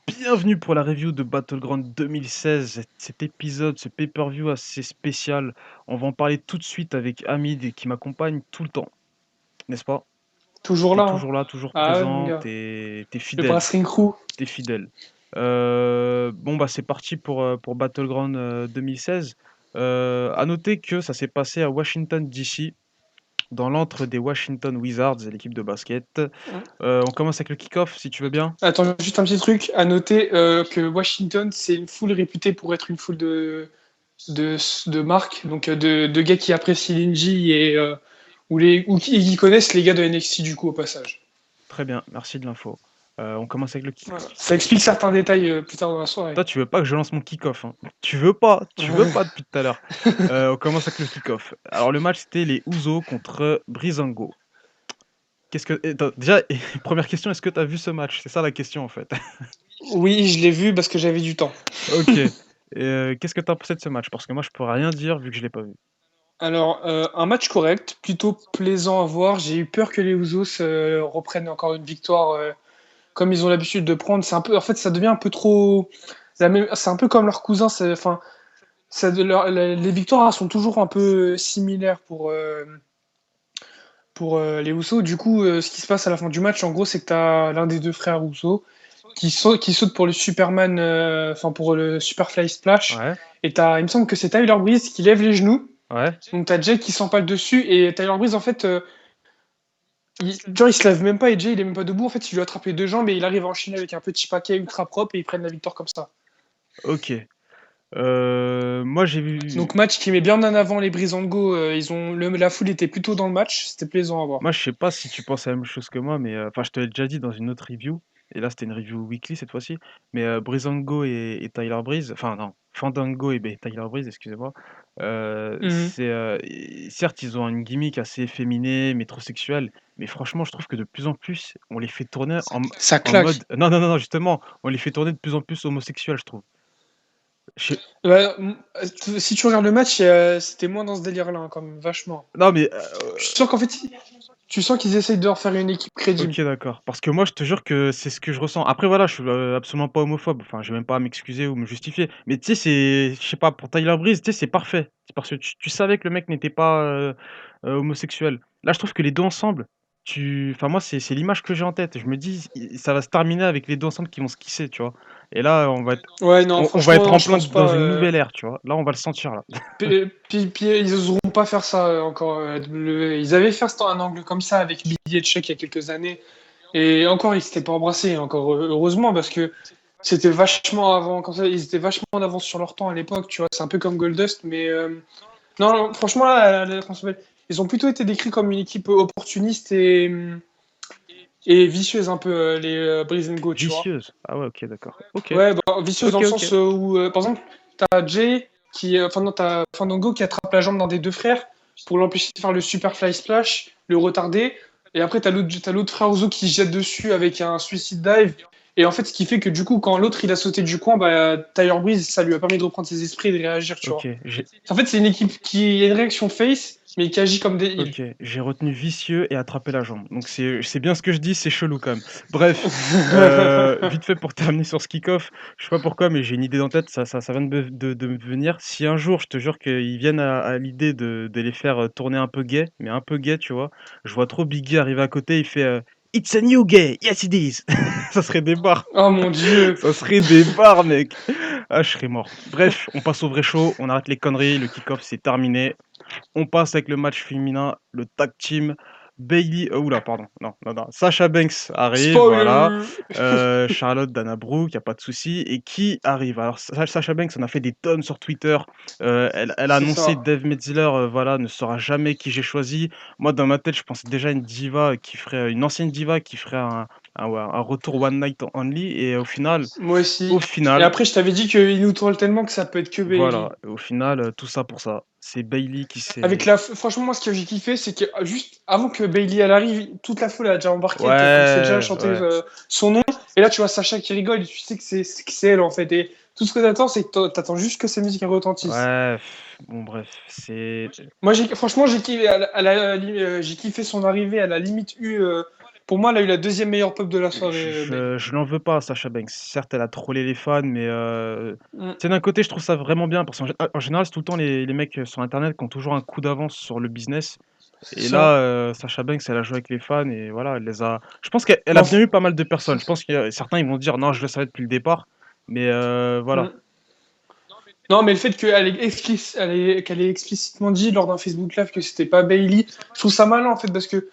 Bienvenue pour la review de Battleground 2016. Cet épisode, ce pay-per-view assez spécial, on va en parler tout de suite avec Hamid qui m'accompagne tout le temps, n'est-ce pas? Toujours T'es là, hein. toujours là, toujours Ah ouais, mon présent, gars. t'es Le fidèle, Brasserie Crew. t'es fidèle. Bon bah c'est parti pour Battleground 2016. À noter que ça s'est passé à Washington DC, dans l'antre des Washington Wizards, l'équipe de basket. On commence avec le kick-off si tu veux bien. Attends, juste un petit truc. À noter que Washington, c'est une foule réputée pour être une foule de marques, donc de gars qui apprécient l'Indy ou qui connaissent les gars de NXT du coup au passage. Très bien, merci de l'info. On commence avec le kick. Voilà. Ça explique certains détails plus tard dans la soirée. Toi, tu veux pas que je lance mon kick-off, hein. Tu veux pas depuis tout à l'heure. On commence avec le kick-off. Alors, le match, c'était les Usos contre Breezango. Qu'est-ce que. Attends, déjà, première question, est-ce que tu as vu ce match? C'est ça la question, en fait. Oui, je l'ai vu parce que j'avais du temps. Ok. Qu'est-ce que tu as pensé de ce match? Parce que moi, je peux rien dire vu que je l'ai pas vu. Alors, un match correct, plutôt plaisant à voir. J'ai eu peur que les Usos reprennent encore une victoire comme ils ont l'habitude de prendre. C'est un peu, en fait, ça devient un peu trop. C'est un peu comme leurs cousins. Enfin, les victoires sont toujours un peu similaires pour les Usos. Du coup, ce qui se passe à la fin du match, en gros, c'est que tu as l'un des deux frères Usos qui saute pour le Superman, enfin pour le Superfly Splash. Ouais, Et il me semble que c'est Tyler Breeze qui lève les genoux. ouais. Donc t'as Jay qui s'empale dessus et Tyler Breeze en fait, genre il se lève même pas et Jay il est même pas debout. En fait, il lui attrape les deux jambes et il arrive à enchaîner avec un petit paquet ultra propre et ils prennent la victoire comme ça. Ok. Moi, j'ai vu. Donc match qui met bien en avant les Breezango. La foule était plutôt dans le match, c'était plaisant à voir. Moi, je sais pas si tu penses à la même chose que moi, mais enfin, je te l'ai déjà dit dans une autre review, et là, c'était une review weekly cette fois-ci, mais Breezango et Tyler Breeze, enfin non, Fandango et Tyler Breeze, excusez-moi, Mhm. certes, ils ont une gimmick assez efféminée, métrosexuelle, mais franchement, je trouve que de plus en plus, on les fait tourner Ça en mode... claque. Non, non, non, non, justement, on les fait tourner de plus en plus homosexuels, je trouve. Je- Ouais, si tu regardes le match, c'était moins dans ce délire-là, hein, quand même, vachement. Non, mais Je sens qu'en fait, tu sens qu'ils essayent de refaire une équipe crédible. OK, d'accord. Parce que moi, je te jure que c'est ce que je ressens. Après, voilà, je suis absolument pas homophobe. Enfin, j'ai même pas à m'excuser ou me justifier. Mais tu sais, je sais pas, pour Tyler Breeze, tu sais, c'est parfait. C'est parce que tu savais que le mec n'était pas homosexuel. Là, je trouve que les deux ensemble, enfin, moi, c'est l'image que j'ai en tête. Je me dis, ça va se terminer avec les deux ensemble qui vont se kisser, tu vois. Et là, Ouais, non, on va franchement, être non, en je plein pense dans pas. une nouvelle ère, tu vois. Là, on va le sentir, là. Puis, ils n'oseront pas faire ça encore. Ils avaient fait un angle comme ça avec Billy Etchek il y a quelques années. Et encore, ils s'étaient pas embrassés. Encore heureusement, parce que c'était vachement avant. Comme ça, ils étaient vachement en avance sur leur temps à l'époque. Tu vois, c'est un peu comme Goldust. Mais non, non, franchement, là, ils ont plutôt été décrits comme une équipe opportuniste et vicieuse, un peu, les Breeze and Go, tu vois. Vicieuse. Ah ouais, ok, d'accord. Ok, Ouais, bah, vicieuse dans ok, le ok. sens où, par exemple, t'as Jay enfin non, t'as Fandango qui attrape la jambe d'un des deux frères pour l'empêcher de faire le super fly splash, le retarder. Et après, t'as l'autre frère Ozo qui se jette dessus avec un suicide dive. Et en fait, ce qui fait que du coup, quand l'autre il a sauté du coin, bah, Tyler Breeze, ça lui a permis de reprendre ses esprits et de réagir, tu vois. Ok, En fait, c'est une équipe qui a une réaction face, mais qui agit comme des heals. OK, j'ai retenu vicieux et attraper la jambe. Donc c'est bien ce que je dis, c'est chelou quand même. Bref, vite fait pour terminer sur ce kick-off, je sais pas pourquoi, mais j'ai une idée dans la tête, ça vient de me venir. Si un jour, je te jure qu'ils viennent à l'idée de les faire tourner un peu gay, mais un peu gay, tu vois, je vois trop Biggie arriver à côté, il fait It's a new gay, yes it is. Ça serait des barres. Oh mon dieu. Ça serait des barres, mec. Ah, je serais mort. Bref, on passe au vrai show, on arrête les conneries, le kick-off c'est terminé. On passe avec le match féminin, le tag team. Bailey, oula, pardon, non, non, non. Sacha Banks arrive, voilà. Spoiler. Charlotte, Dana Brooke, y a pas de souci. Et qui arrive? Alors, Sacha Banks, on a fait des tonnes sur Twitter. Elle a C'est annoncé ça. Dave Metzler, voilà, ne saura jamais qui j'ai choisi. Moi, dans ma tête, je pensais déjà à une diva qui ferait, une ancienne diva qui ferait ouais, un retour One Night Only. Et Moi au aussi. Et final, après, je t'avais dit qu'il nous troll tellement que ça peut être que voilà, Bailey. au final, tout ça pour ça. C'est Bailey qui Avec s'est. franchement, moi, ce que j'ai kiffé, c'est que juste avant que Bailey elle arrive, toute la foule a déjà embarqué, elle commençait déjà à Ouais, chanter ouais. son nom. Et là, tu vois Sacha qui rigole, et tu sais que c'est elle en fait. Et tout ce que t'attends, c'est que t'attends juste que sa musique elle retentisse. Ouais, bon bref, c'est Moi, franchement, j'ai kiffé, j'ai kiffé son arrivée. Elle a limite eu. Pour moi, elle a eu la deuxième meilleure pop de la soirée, Bailey. Je l'en veux pas à Sasha Banks. Certes, elle a trollé les fans, mais Mm. tu sais, d'un côté, je trouve ça vraiment bien parce qu'en général, c'est tout le temps les mecs sur internet qui ont toujours un coup d'avance sur le business. C'est Et là, ça. Sasha Banks, elle a joué avec les fans et voilà, elle les a. Je pense qu'elle Mais a en bien f- eu pas mal de personnes. Je pense que certains ils vont dire non, je le savais depuis le départ, mais voilà. Mm. Non, mais le fait qu'elle ait explicitement dit lors d'un Facebook Live que c'était pas Bailey, je trouve ça malin en fait parce que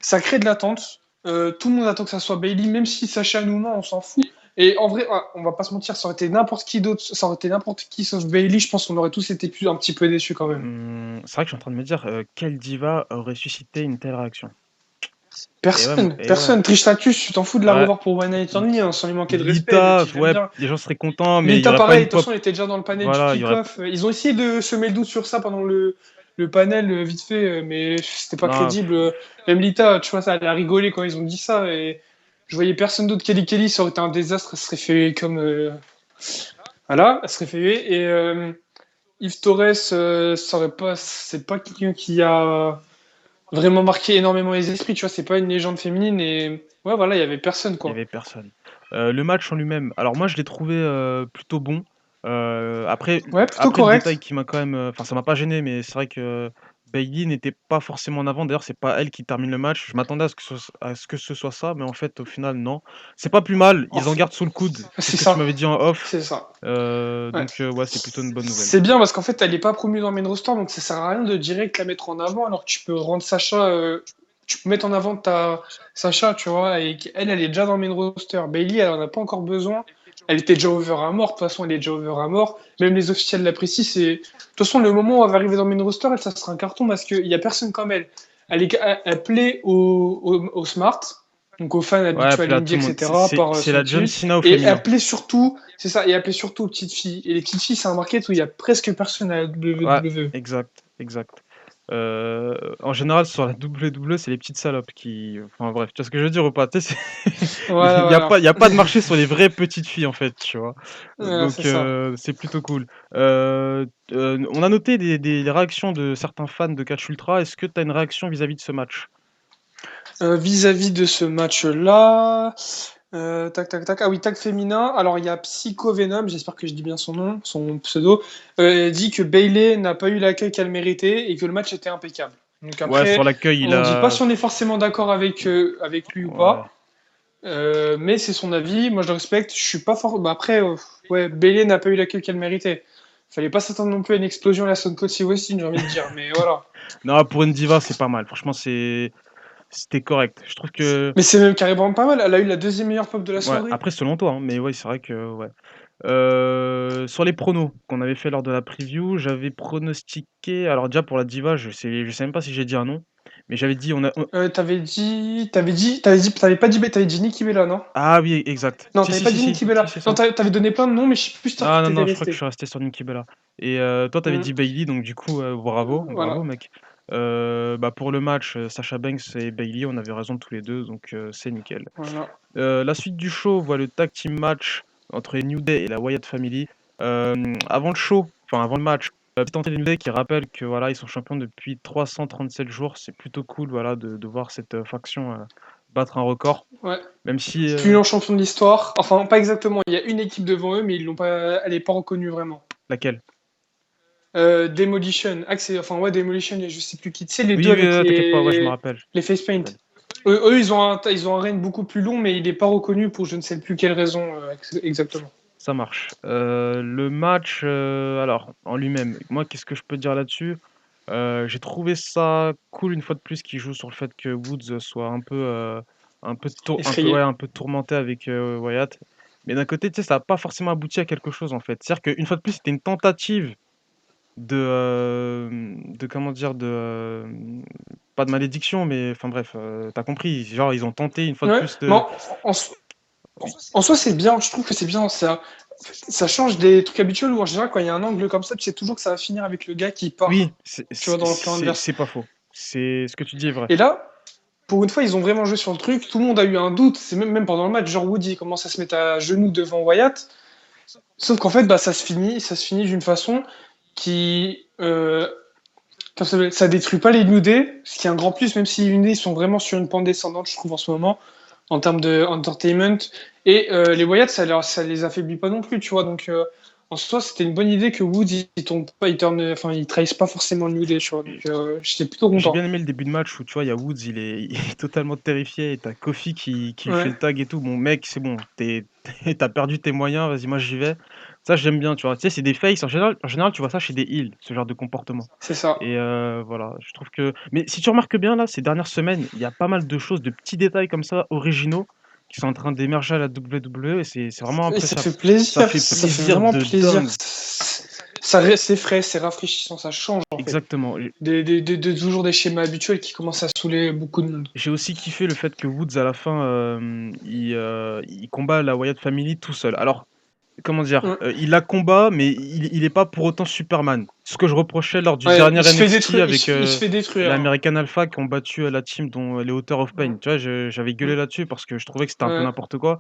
ça crée de l'attente. Tout le monde attend que ça soit Bailey, même si Sacha nous ment, on s'en fout. Et en vrai, on va pas se mentir, ça aurait été n'importe qui d'autre, ça aurait été n'importe qui sauf Bailey, je pense qu'on aurait tous été un petit peu déçus quand même. C'est vrai que je suis en train de me dire quelle diva aurait suscité une telle réaction. Et ouais, Personne. Trish Stratus, tu t'en fous de la ouais. revoir pour One Night Only, hein, sans lui manquer de respect, le Lita, petit j'aime ouais, bien. les gens seraient contents, mais il y Lita, aurait pas pareil, de une toute pop. façon, elle était déjà dans le panel du Voilà, il y aurait. kick-off. Ils ont essayé de semer le doute sur ça pendant le panel, vite fait, mais c'était pas Non, crédible. Même Lita, tu vois, ça, elle a rigolé quand ils ont dit ça. Et je voyais personne d'autre. Kelly, ça aurait été un désastre. Elle serait fait comme. Voilà, elle serait fait huer. Et Yves Torres, c'est pas quelqu'un qui a vraiment marqué énormément les esprits. Tu vois, c'est pas une légende féminine. Et ouais, voilà, il y avait personne, il y quoi. avait personne. Le match en lui-même, alors moi je l'ai trouvé plutôt bon. Après, Ouais, plutôt après le détail correct. qui m'a quand même, enfin ça m'a pas gêné, mais c'est vrai que Bailey n'était pas forcément en avant. D'ailleurs, c'est pas elle qui termine le match. Je m'attendais à ce que ce soit ça, mais en fait, au final, non. C'est pas plus mal. Ils en Enfin, gardent sous le coude. C'est c'est ce que tu ça. m'avais dit en off. C'est ça. Ouais. Donc ouais, c'est plutôt une bonne nouvelle. C'est bien parce qu'en fait, elle est pas promue dans le main roster, donc ça sert à rien de direct la mettre en avant, alors que tu peux rendre Sacha, tu peux mettre en avant ta Sacha, tu vois, et qu'elle, elle est déjà dans le main roster. Bailey, elle en a pas encore besoin. Elle était déjà over à mort, de toute façon, elle est déjà over à mort. Même les officiels l'apprécient. De toute façon, le moment où elle va arriver dans le main roster, elle, ça sera un carton parce qu'il y a personne comme elle. Elle plaît aux Smart, donc aux fans Ouais, habituels puis là, indie, tout le monde, etc., par c'est son la John attitude. Cena au Et féminin. elle plaît surtout, c'est ça, et elle plaît surtout aux petites filles. Et les petites filles, c'est un market où il y a presque personne à la Ouais, WWE. exact, exact. En général, sur la WWE, c'est les petites salopes qui. Enfin bref, tu vois ce que je veux dire ou pas? Tu sais, Voilà, voilà. il y a pas de marché sur les vraies petites filles en fait, tu vois. Voilà, c'est Donc ça. c'est plutôt cool. On a noté des réactions de certains fans de Catch Ultra. Est-ce que tu as une réaction vis-à-vis de ce match? Vis-à-vis de ce match-là, tac, tac, tac. Ah oui, tag féminin. Alors, il y a Psycho Venom, j'espère que je dis bien son nom, son pseudo, dit que Bailey n'a pas eu l'accueil qu'elle méritait et que le match était impeccable. Donc Ouais, sur après, l'accueil, il on dit pas a. si on est forcément d'accord avec lui ou Ouais. pas, mais c'est son avis. Moi, je le respecte. Je suis pas fort. Bah, après, ouais, Bailey n'a pas eu l'accueil qu'elle méritait. Fallait pas s'attendre non plus à une explosion à la Stone Cold Steve Austin, j'ai envie de dire. Mais voilà. Non, pour une diva, c'est pas mal. Franchement, c'était correct. Je trouve que. Mais c'est même carrément pas mal. Elle a eu la deuxième meilleure pop de la Ouais, soirée. après, selon toi, hein, mais ouais, c'est vrai que. Ouais. Sur les pronos qu'on avait fait lors de la preview, j'avais pronostiqué. Alors, déjà pour la diva, je sais même pas si j'ai dit un nom, mais j'avais dit. T'avais dit Nikki Bella, non? Ah oui, exact. Non, Si, t'avais si, pas si, dit si, Nikki si, Bella. c'est Non, ça. t'avais donné plein de noms, mais je sais plus sur Ah qui non, t'étais non, je crois que je resté. suis resté sur Nikki Bella. Et toi, t'avais dit Hmm, Bailey, donc du coup, bravo, bravo, voilà. mec. Bah, pour le match, Sasha Banks et Bailey, on avait raison tous les deux, donc c'est nickel. Voilà. La suite du show voit le tag team match entre les New Day et la Wyatt Family. Avant le show, enfin avant le match, petit tenté les New Day qui rappellent que voilà, ils sont champions depuis 337 jours. C'est plutôt cool voilà, de voir cette faction battre un record. Ouais. Même si. Plus lent champion de l'histoire. Enfin, pas exactement. Il y a une équipe devant eux, mais ils l'ont pas. Elle est pas reconnue vraiment. Laquelle? Demolition. Ah, enfin, ouais, Demolition, et je sais plus qui. Tu sais, les deux Oui, oui, avec t'inquiète pas, ouais, je me rappelle. les face Je me paint. rappelle. Ils ont un règne beaucoup plus long, mais il n'est pas reconnu pour je ne sais plus quelle raison exactement. Ça marche. Le match, alors, en lui-même, moi, qu'est-ce que je peux dire là-dessus? J'ai trouvé ça cool une fois de plus qu'il joue sur le fait que Woods soit Effrayé. un peu tourmenté avec Wyatt. Mais d'un côté, tu sais, ça n'a pas forcément abouti à quelque chose en fait. C'est-à-dire qu'une fois de plus, c'était une tentative de comment dire, pas de malédiction, mais enfin bref, t'as compris. Genre, ils ont tenté une fois de Ouais, plus mais de. en, en soi, c'est bien. Je trouve que c'est bien. Ça change des trucs habituels où, en général, quand il y a un angle comme ça, tu sais toujours que ça va finir avec le gars qui Oui, part, tu vois, dans le plan adverse. c'est pas faux. C'est ce que tu dis est vrai. Et là, pour une fois, ils ont vraiment joué sur le truc. Tout le monde a eu un doute. C'est même pendant le match, genre Woody commence à se mettre à genoux devant Wyatt. Sauf qu'en fait, bah, ça se finit d'une façon qui Ça détruit pas les New Day, ce qui est un grand plus, même si les New Day sont vraiment sur une pente descendante, je trouve, en ce moment, en termes de entertainment. Et les Wyatt, ça les affaiblit pas non plus, tu vois. Donc, en soi, c'était une bonne idée que Woods, il tombe pas, il trahisse pas forcément le New Day, tu vois. Donc, j'étais plutôt J'ai content. bien aimé le début de match où tu vois, il y a Woods, il est totalement terrifié et t'as Kofi qui lui fait Ouais, le tag et tout. Bon, mec, c'est bon, t'as perdu tes moyens, vas-y, moi j'y vais. Ça, j'aime bien, tu vois. Tu sais, c'est des faces. En général, tu vois ça chez des heels, ce genre de comportement. c'est ça. Et voilà, je trouve que. Mais si tu remarques bien, là, ces dernières semaines, il y a pas mal de choses, de petits détails comme ça, originaux, qui sont en train d'émerger à la WWE et c'est vraiment Et ça appréciable. fait plaisir, Ça fait ça fait plaisir vraiment de plaisir. dingue. C'est frais, c'est rafraîchissant, ça change en fait. Exactement. Toujours des schémas habituels qui commencent à saouler beaucoup de monde. J'ai aussi kiffé le fait que Woods, à la fin, il combat la Wyatt Family tout seul. Alors, comment dire? Ouais. Il la combat, mais il est pas pour autant Superman. Ce que je reprochais lors du Ouais, dernier NXT avec, il se fait détruire, hein. l'American Alpha qui ont battu, la team dont les Authors of Ouais. Pain. Tu vois, j'avais gueulé Mm. là-dessus parce que je trouvais que c'était un peu Ouais. n'importe quoi,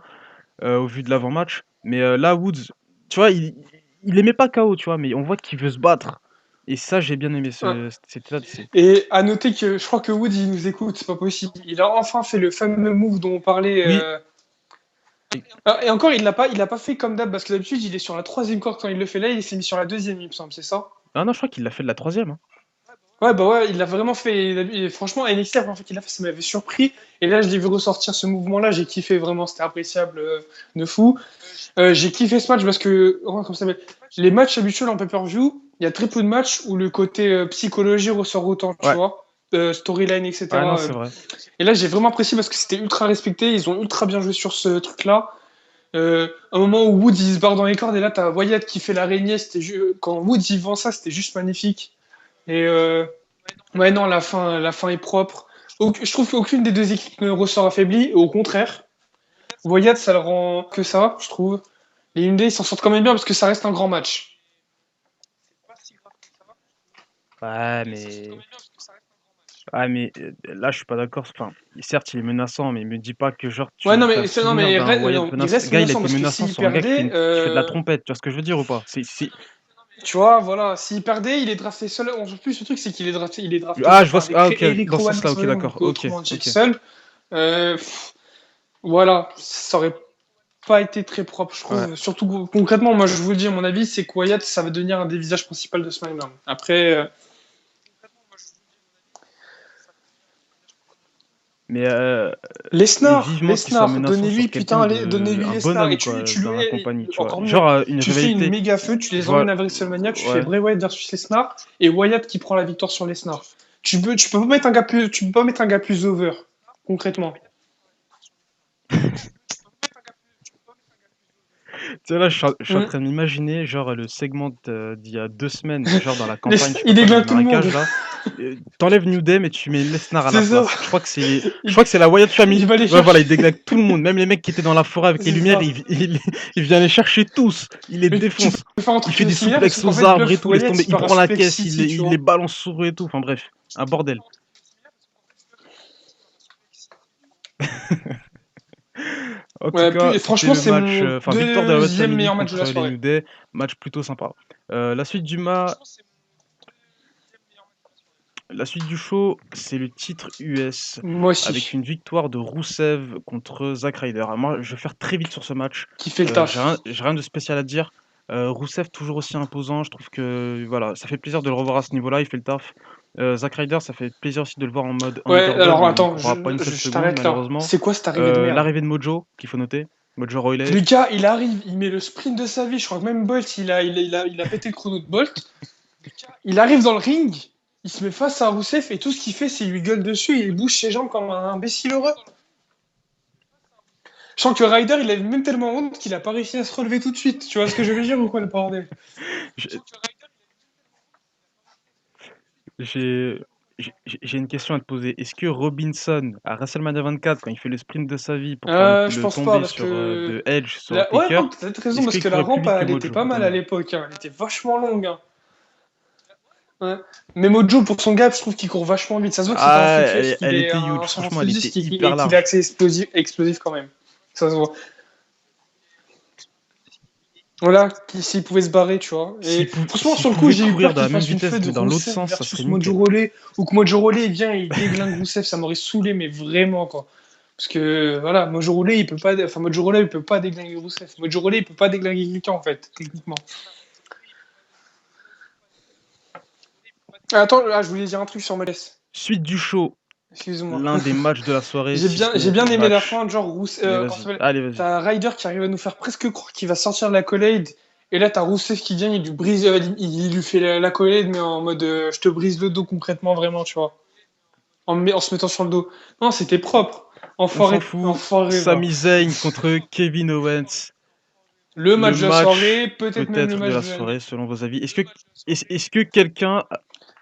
au vu de l'avant-match. Mais, là, Woods, tu vois, il aimait pas KO, tu vois? Mais on voit qu'il veut se battre et ça, j'ai bien aimé Ouais. cet état c'est Et à noter que je crois que Wood, il nous écoute, c'est pas possible. Il a enfin fait le fameux move dont on parlait. oui, et Et encore, il l'a pas fait comme d'hab, parce que d'habitude, il est sur la troisième corde quand il le fait là, il s'est mis sur la deuxième, il me semble, c'est ça? ah non, je crois qu'il l'a fait de la troisième, hein. Ouais, bah ouais, il l'a vraiment fait. Franchement, NXT, la première fois qu'il l'a fait, ça m'avait surpris. Et là, je l'ai vu ressortir ce mouvement-là, j'ai kiffé vraiment, c'était appréciable de fou. J'ai kiffé ce match parce que, oh, comme ça s'appelle, les matchs habituels en pay-per-view, il y a très peu de matchs où le côté psychologie ressort autant, tu Ouais. vois, storyline, Ouais, non, etc. c'est vrai. Et là, j'ai vraiment apprécié parce que c'était ultra respecté, ils ont ultra bien joué sur ce truc-là. Un moment où Woods il se barre dans les cordes et là t'as Wyatt qui fait l'araignée, quand Woods il vend ça, c'était juste magnifique. Et ouais, non, la fin est propre. Je trouve qu'aucune des deux équipes ne ressort affaiblie, au contraire. Wyatt, ça le rend que ça, je trouve. Les Hyundai, ils s'en sortent quand même bien parce que ça reste un grand match. Ouais, mais là, je suis pas d'accord. Enfin, certes, il est menaçant, mais me dis pas que genre Ouais, tu as le non, souvenir d'un Wyatt non, il menaçant. reste Gars, il a menaçant été parce que menaçant s'il sur un gars perdait, qui fait de la trompette. Tu vois ce que je veux dire ou pas? tu vois, voilà, s'il perdait, il est drafté seul. En plus, le truc, c'est qu'il est drafté Ah, je vois. avec Ah, ok, Eric dans ce Rowan sens-là. Ok, Extreme, d'accord. donc Ok, autrement Jake ok. seul. Voilà, ça aurait pas été très propre, je Ouais. trouve. Surtout concrètement, moi, je vous le dis, à mon avis, c'est que Wyatt, ça va devenir un des visages principaux de SmackDown. Après, Mais et vivement qu'il soit Lesnar, menaçant sur donnez-lui, quelqu'un putain, de donnez-lui un Lesnar et bonhomme quoi tu dans la lui, compagnie, tu vois. encore mieux, Genre une tu fais une rivalité. méga feu, tu les emmènes Voilà. à WrestleMania, tu fais Ouais. Bray Wyatt versus Lesnar et Wyatt qui prend la victoire sur Lesnar. Tu peux pas mettre un gars plus, tu peux pas mettre un gars plus over, concrètement. Tu sais, là, je suis en Mm. train de m'imaginer, genre, le segment d'il y a 2 semaines, genre dans la campagne, je sais pas Il quoi, dans le égale tout le monde, marécage, là. T'enlèves New Day, mais tu mets Lesnar à la c'est ça. place. Je Il, crois que c'est la Wyatt il Family. va les Ouais, voilà, il chercher, déglingue tout le monde, même les mecs qui étaient dans la forêt avec les c'est lumières, ça. il vient les chercher tous. Il les Mais tu défonce. peux faire un Il truc fait des similaire parce souplexes qu'en aux fait, arbres et Bluff tout, laisse Wyatt, tomber. il Il part à prend la Suplex caisse, City, tu il les vois. balance sur eux et tout. Enfin bref, un bordel. En tout Ouais, cas, c'était franchement, le c'est match, mon enfin victoire de la Wyatt deuxième Family meilleur match de la contre les soirée. New Day, match plutôt sympa. La suite du La suite du show, c'est le titre US Moi avec aussi. une victoire de Rusev contre Zack Ryder. Alors moi, je vais faire très vite sur ce match. Qui fait le J'ai taf. rien de spécial à dire. Rusev toujours aussi imposant. Je trouve que voilà, ça fait plaisir de le revoir à ce niveau-là. Il fait le taf. Zack Ryder, ça fait plaisir aussi de le voir en mode Ouais, underdog, alors mais il attends, courra pas une seule je seconde t'arrête là. malheureusement. C'est quoi cette arrivée de merde? L'arrivée de Mojo, qu'il faut noter. Mojo Rawley. Le gars, il arrive, il met le sprint de sa vie. Je crois que même Bolt, il a pété le chrono de Bolt. Il arrive dans le ring, il se met face à Rousseff et tout ce qu'il fait, c'est il lui gueule dessus et il bouge ses jambes comme un imbécile heureux. Je sens que Ryder, il avait même tellement honte qu'il a pas réussi à se relever tout de suite. Tu vois ce que je veux dire ou quoi, le bordel? J'ai j'ai- j'ai une question à te poser. Est-ce que Robinson, à WrestleMania 24, quand il fait le sprint de sa vie pour faire Je le pense pas, tombé parce sur que. de Edge sur Ouais, Taker, non, t'as peut-être raison, est-ce parce qu'il que la courait plus rampe, vite que elle était Mojo pas à ton mal à avis? l'époque, hein. Elle était vachement longue, hein. Ouais. Mais Mojo, pour son gap, je trouve qu'il court vachement vite. Ça se voit que c'est pas un Ah, fluctueux, qu'il elle est était un huge. changement Franchement, elle était physique hyper et qu'il est large. assez explosif quand même. Ça se voit. Voilà, s'il pouvait se barrer, tu vois. Et franchement, S'il sur le coup, pouvait j'ai eu courir peur dans la qu'il même fasse une vitesse, fête mais dans l'autre Rousseff sens, ça serait versus Mojo nickel. Rawley, ou que Mojo Rawley il vient et il déglingue Rousseff, ça m'aurait saoulé, mais vraiment, quoi. Parce que, voilà, Mojo Rawley, il peut pas, enfin, Mojo Rawley, il peut pas déglinguer Rousseff. Mojo Rawley, il peut pas déglinguer quelqu'un, en fait, techniquement. Ah, attends, je voulais dire un truc sur Modeste. Suite du show, Excuse-moi. l'un des matchs de la soirée, J'ai si bien, ce j'ai n'est bien le aimé la match. fin, genre, Mais comment ça vas-y, s'appelle allez, vas-y. T'as Ryder qui arrive à nous faire presque croire qu'il va sortir de la collade, et là, t'as Rousseff qui vient, il lui brise, il lui fait la collade, mais en mode, je te brise le dos concrètement, vraiment, tu vois. En se mettant sur le dos. Non, c'était propre. On s'en Enfoiré, fout. enfoiré, va. Sami Zayn contre Kevin Owens. Le Le match de la soirée, match peut-être même le peut-être de match la de l'année. soirée, selon vos avis. Est-ce que quelqu'un,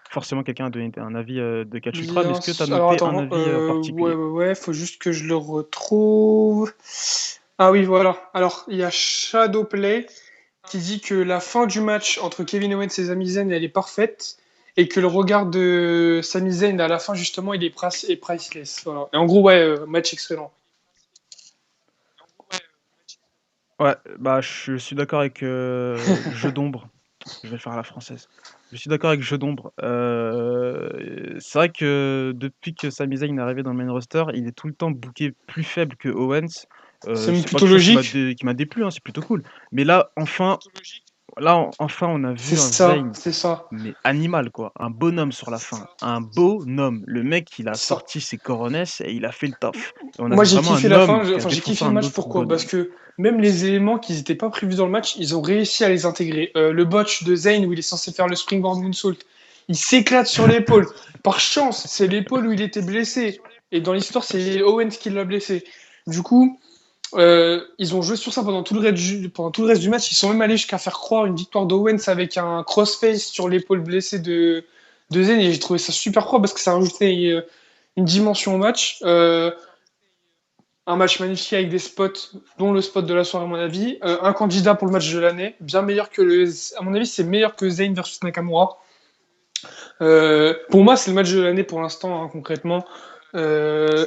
forcément quelqu'un a donné un avis de catch ultra, mais est-ce que tu as Alors noté un attends, avis en ouais, particulier? ouais, ouais, faut juste que je le retrouve. Ah oui, voilà. Alors, il y a Shadowplay qui dit que la fin du match entre Kevin Owens et Sami Zayn, elle est parfaite, et que le regard de Sami Zayn à la fin, justement, il est priceless. Voilà. Et en gros, ouais, match excellent. Ouais, bah je suis d'accord avec Jeu d'ombre. Je vais le faire à la française. Je suis d'accord avec Jeu d'ombre. C'est vrai que depuis que Sami Zayn est arrivé dans le main roster, il est tout le temps booké plus faible que Owens. C'est C'est pas plutôt quelque chose logique. qui m'a déplu, hein, c'est plutôt cool. Mais là, enfin, on a C'est vu un ça, Zayn, c'est ça. mais animal, quoi. Un bonhomme sur la fin. Un bonhomme. Le mec, il a Ça. sorti ses coronets et il a fait le taf. Et on a Moi, vu j'ai vraiment kiffé un la fin. homme qui a Enfin, j'ai défoncé kiffé le un match. autre Pourquoi? Parce bonhomme. que même les éléments qui n'étaient pas prévus dans le match, ils ont réussi à les intégrer. Le botch de Zayn où il est censé faire le springboard moonsault, il s'éclate sur l'épaule. Par chance, c'est l'épaule où il était blessé. Et dans l'histoire, c'est Owens qui l'a blessé. Du coup, ils ont joué sur ça pendant tout le reste du match. Ils sont même allés jusqu'à faire croire une victoire d'Owens avec un crossface sur l'épaule blessée de Zayn. Et j'ai trouvé ça super propre parce que ça rajoutait une dimension au match. Un match magnifique avec des spots, dont le spot de la soirée, à mon avis. Un candidat pour le match de l'année, bien meilleur que le. À mon avis, c'est meilleur que Zayn versus Nakamura. Pour moi, c'est le match de l'année pour l'instant, hein, concrètement. Ouais,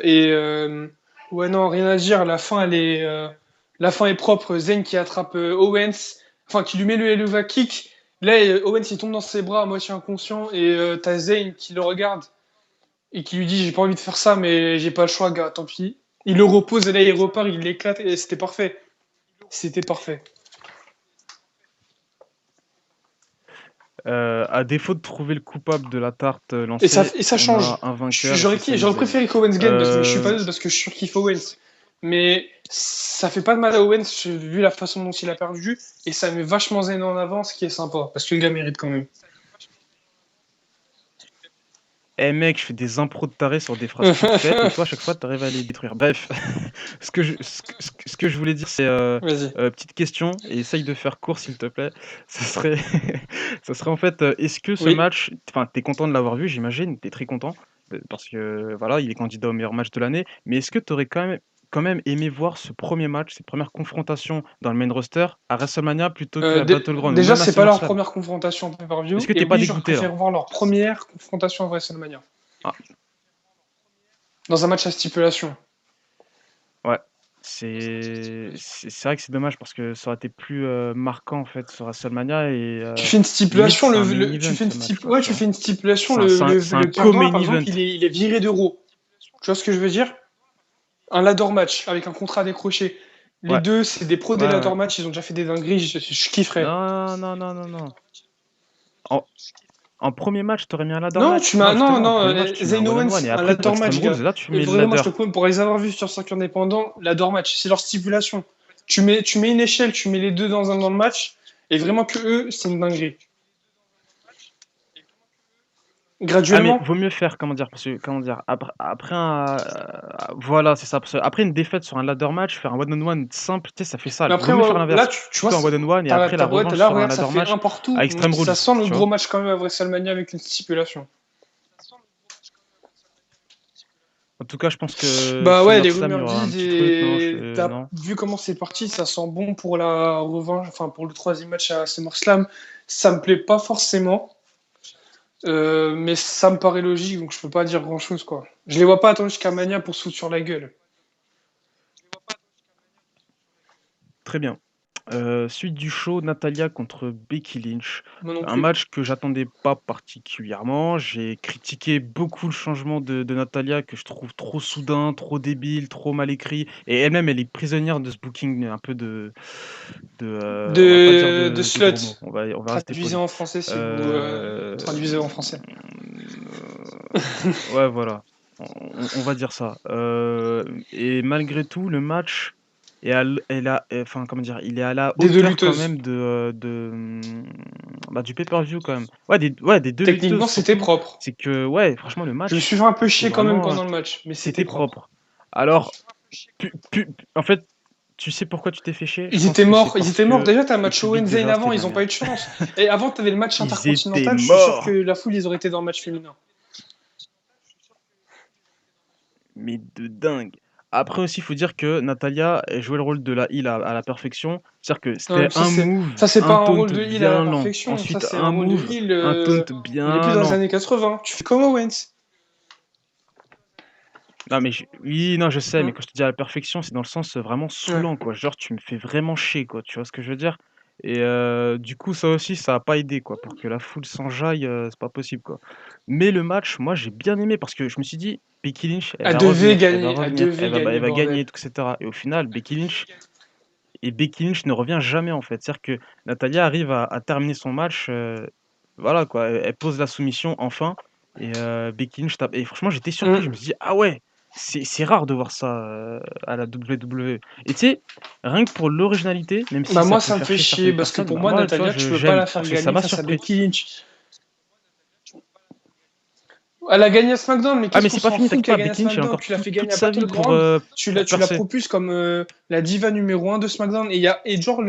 non, rien à dire. La fin est propre. Zayn qui attrape Owens, enfin, qui lui met le Helluva Kick. Là, Owens, il tombe dans ses bras à moitié inconscient, et t'as Zayn qui le regarde et qui lui dit j'ai pas envie de faire ça, mais j'ai pas le choix, gars, tant pis. Il le repose et là il repart, il l'éclate et c'était parfait. C'était parfait. À défaut de trouver le coupable de la tarte lancée, Et ça on change. a un vainqueur et c'est Sami J'aurais Zayn. préféré qu'Owens gagne, mais je suis pas Euh, neutre parce que je surkiffe Owens. Mais ça fait pas de mal à Owens vu la façon dont il a perdu et ça met vachement Zayn en avant, ce qui est sympa parce que le gars mérite quand même. Eh mec, je fais des impros de taré sur des phrases toutes faites et toi, à chaque fois, tu arrives à les détruire. Bref, ce que je voulais dire, c'est Vas-y. petite question et essaye de faire court, s'il te plaît. Ça serait, ça serait en fait, est-ce que ce Oui. match, enfin, t'es content de l'avoir vu, j'imagine, t'es très content parce que voilà, il est candidat au meilleur match de l'année. Mais est-ce que tu aurais quand même aimé voir ce premier match, cette première confrontation dans le main roster à WrestleMania plutôt qu'à Battleground ou Déjà, même à c'est pas leur SummerSlam? première confrontation en Est-ce pay-per-view que et t'es pas oui, j'aurais dégoûté là? préféré voir leur première confrontation à WrestleMania Ah, dans un match à stipulation. ouais, c'est vrai que c'est dommage parce que ça aurait été plus, marquant en fait sur WrestleMania et Tu fais une limite stipulation, c'est un main event ce match quoi, ouais, tu tu vois? fais une stipulation, C'est un le perdant, là, co-main par event. exemple, il est viré de Raw. Tu vois ce que je veux dire? Un ladder match avec un contrat décroché. Les Ouais, deux, c'est des pros des ouais, ladder ouais. match, ils ont déjà fait des dingueries, je kifferais. Non, non, non, non, non. En en 1er match, tu aurais mis un ladder match? Non, Non, justement, en non, premier match, tu mets un Zayn one on Owens, one et un après pour ladder Extreme match, Rules, gars. là, tu Et mets le vraiment, je ladder. te promets, pour les avoir vus sur circuit indépendant, ladder match, c'est leur stipulation. Tu mets une échelle, tu mets les deux dans le match, et vraiment que eux, c'est une dinguerie. Ah mais Graduellement. vaut mieux faire, comment dire? Parce que, comment dire? Après un, voilà, c'est ça, parce qu'après une défaite sur un ladder match, faire un one on one simple, tu sais, ça fait Mais sale. Vaut après, mieux faire là, l'inverse. tu vois, Plutôt un one on one et après la ouais, revanche là, sur un regarde, ça ladder fait match un partout. à Donc, Extreme ça Rules, sent le tu gros vois? match quand même à WrestleMania avec une stipulation. En tout cas, je pense que Bah ouais, les SummerSlam, il y rumeurs aura un disent petit truc, non? et Non? vu comment c'est parti, ça sent bon pour la revanche, enfin pour le troisième match à SummerSlam. Ça me plaît pas forcément, mais ça me paraît logique, donc je peux pas dire grand-chose quoi. Je les vois pas attendre jusqu'à Mania pour se foutre sur la gueule. Très bien. Suite du show, Natalya contre Becky Lynch. Moi non Un plus. match que j'attendais pas particulièrement. J'ai critiqué beaucoup le changement de Natalya que je trouve trop soudain, trop débile, trop mal écrit et elle-même, elle est prisonnière de ce booking un peu on va pas dire De de gros mots, slut. on va rester Traduisez poli. en français si vous Heu, traduisez en français. ouais, voilà, on va dire ça, et malgré tout, le match enfin, comment dire? Il est à la Des deux hauteur quand lutteuses. même bah, du pay-per-view quand même. Ouais, des 2 lutteuses Techniquement, c'était surtout. propre. C'est que, ouais, franchement, le Je me match, suis fait un peu c'était chier quand même vraiment, pendant le match, mais c'était c'était propre. propre. Alors, en fait, tu sais pourquoi tu t'es fait chier? Je Ils pense étaient que c'est morts, ils parce étaient morts. que Déjà, t'as un le match public Owen Zayn déjà, c'était avant, de la ils ont pas merde. eu de chance. Et avant, t'avais le match Ils étaient intercontinental, je suis sûr que morts! la foule, ils auraient été dans le match féminin. Mais de dingue. Après aussi, il faut dire que Natalya, elle jouait le rôle de la heal à la perfection. C'est-à-dire que Non, c'était mais un move, ça, c'est pas un un taunt rôle de heal à la bien lent. perfection. Ça, Ensuite, c'est un un rôle de move, heal. un taunt On est plus bien dans les lent. années 80. Tu fais comme Owens. Non, mais oui, non, je sais, mais Hein. quand je te dis à la perfection, c'est dans le sens vraiment Ouais. saoulant, quoi. Genre, tu me fais vraiment chier, quoi. Tu vois ce que je veux dire? Et du coup, ça aussi, ça a pas aidé, quoi. Pour que la foule s'enjaille, c'est pas possible, quoi. Mais le match, moi, j'ai bien aimé parce que je me suis dit, Becky Lynch, Elle devait gagner, elle va gagner, bordel. et cetera. Et au final, Becky Lynch ne revient jamais, en fait. C'est-à-dire que Natalya arrive à terminer son match, voilà, quoi. Elle pose la soumission enfin, et Becky Lynch tape. Et franchement, j'étais surpris. Je me Mm. suis dit, ah ouais, c'est rare de voir ça à la WWE. Et tu sais, rien que pour l'originalité, même si Bah, ça moi, peut ça me faire fait chier chier certaines parce que personnes, pour bah moi, moi, tu vois, Natalia, tu veux pas j'aime la faire parce que ça gagner m'a face à surpris. Becky Lynch. Elle a gagné à SmackDown, mais Ah, qu'est-ce mais qu'on c'est pas s'en fini, fout t'inquiète qu'elle pas, gagne à Becky Lynch, elle a SmackDown? encore Tu l'as fait gagner toute à sa vie Battleground, pour tu la percer. propulses comme la diva numéro un de SmackDown, et genre,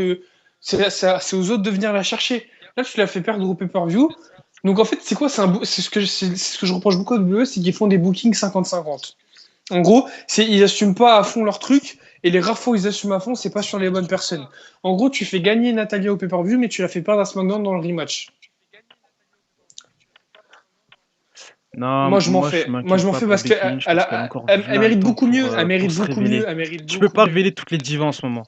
c'est aux autres de venir la chercher. Là, tu l'as fait perdre au pay-per-view. Donc en fait, c'est quoi? C'est ce que je reproche beaucoup à WWE, c'est qu'ils font des bookings 50-50. En gros, ils assument pas à fond leur truc, et les rares fois où ils assument à fond, c'est pas sur les bonnes personnes. En gros, tu fais gagner Natalia au pay-per-view, mais tu la fais perdre à SmackDown dans le rematch. Non, Moi, je m'en moi je fais. Moi, m'inquiète je m'en pas fais pour parce que Becky Lynch parce qu'elle a encore là le mérite temps beaucoup mieux. Elle pour mérite se beaucoup révéler. mieux. Elle mérite Tu peux beaucoup pas mieux. révéler toutes les divas en ce moment.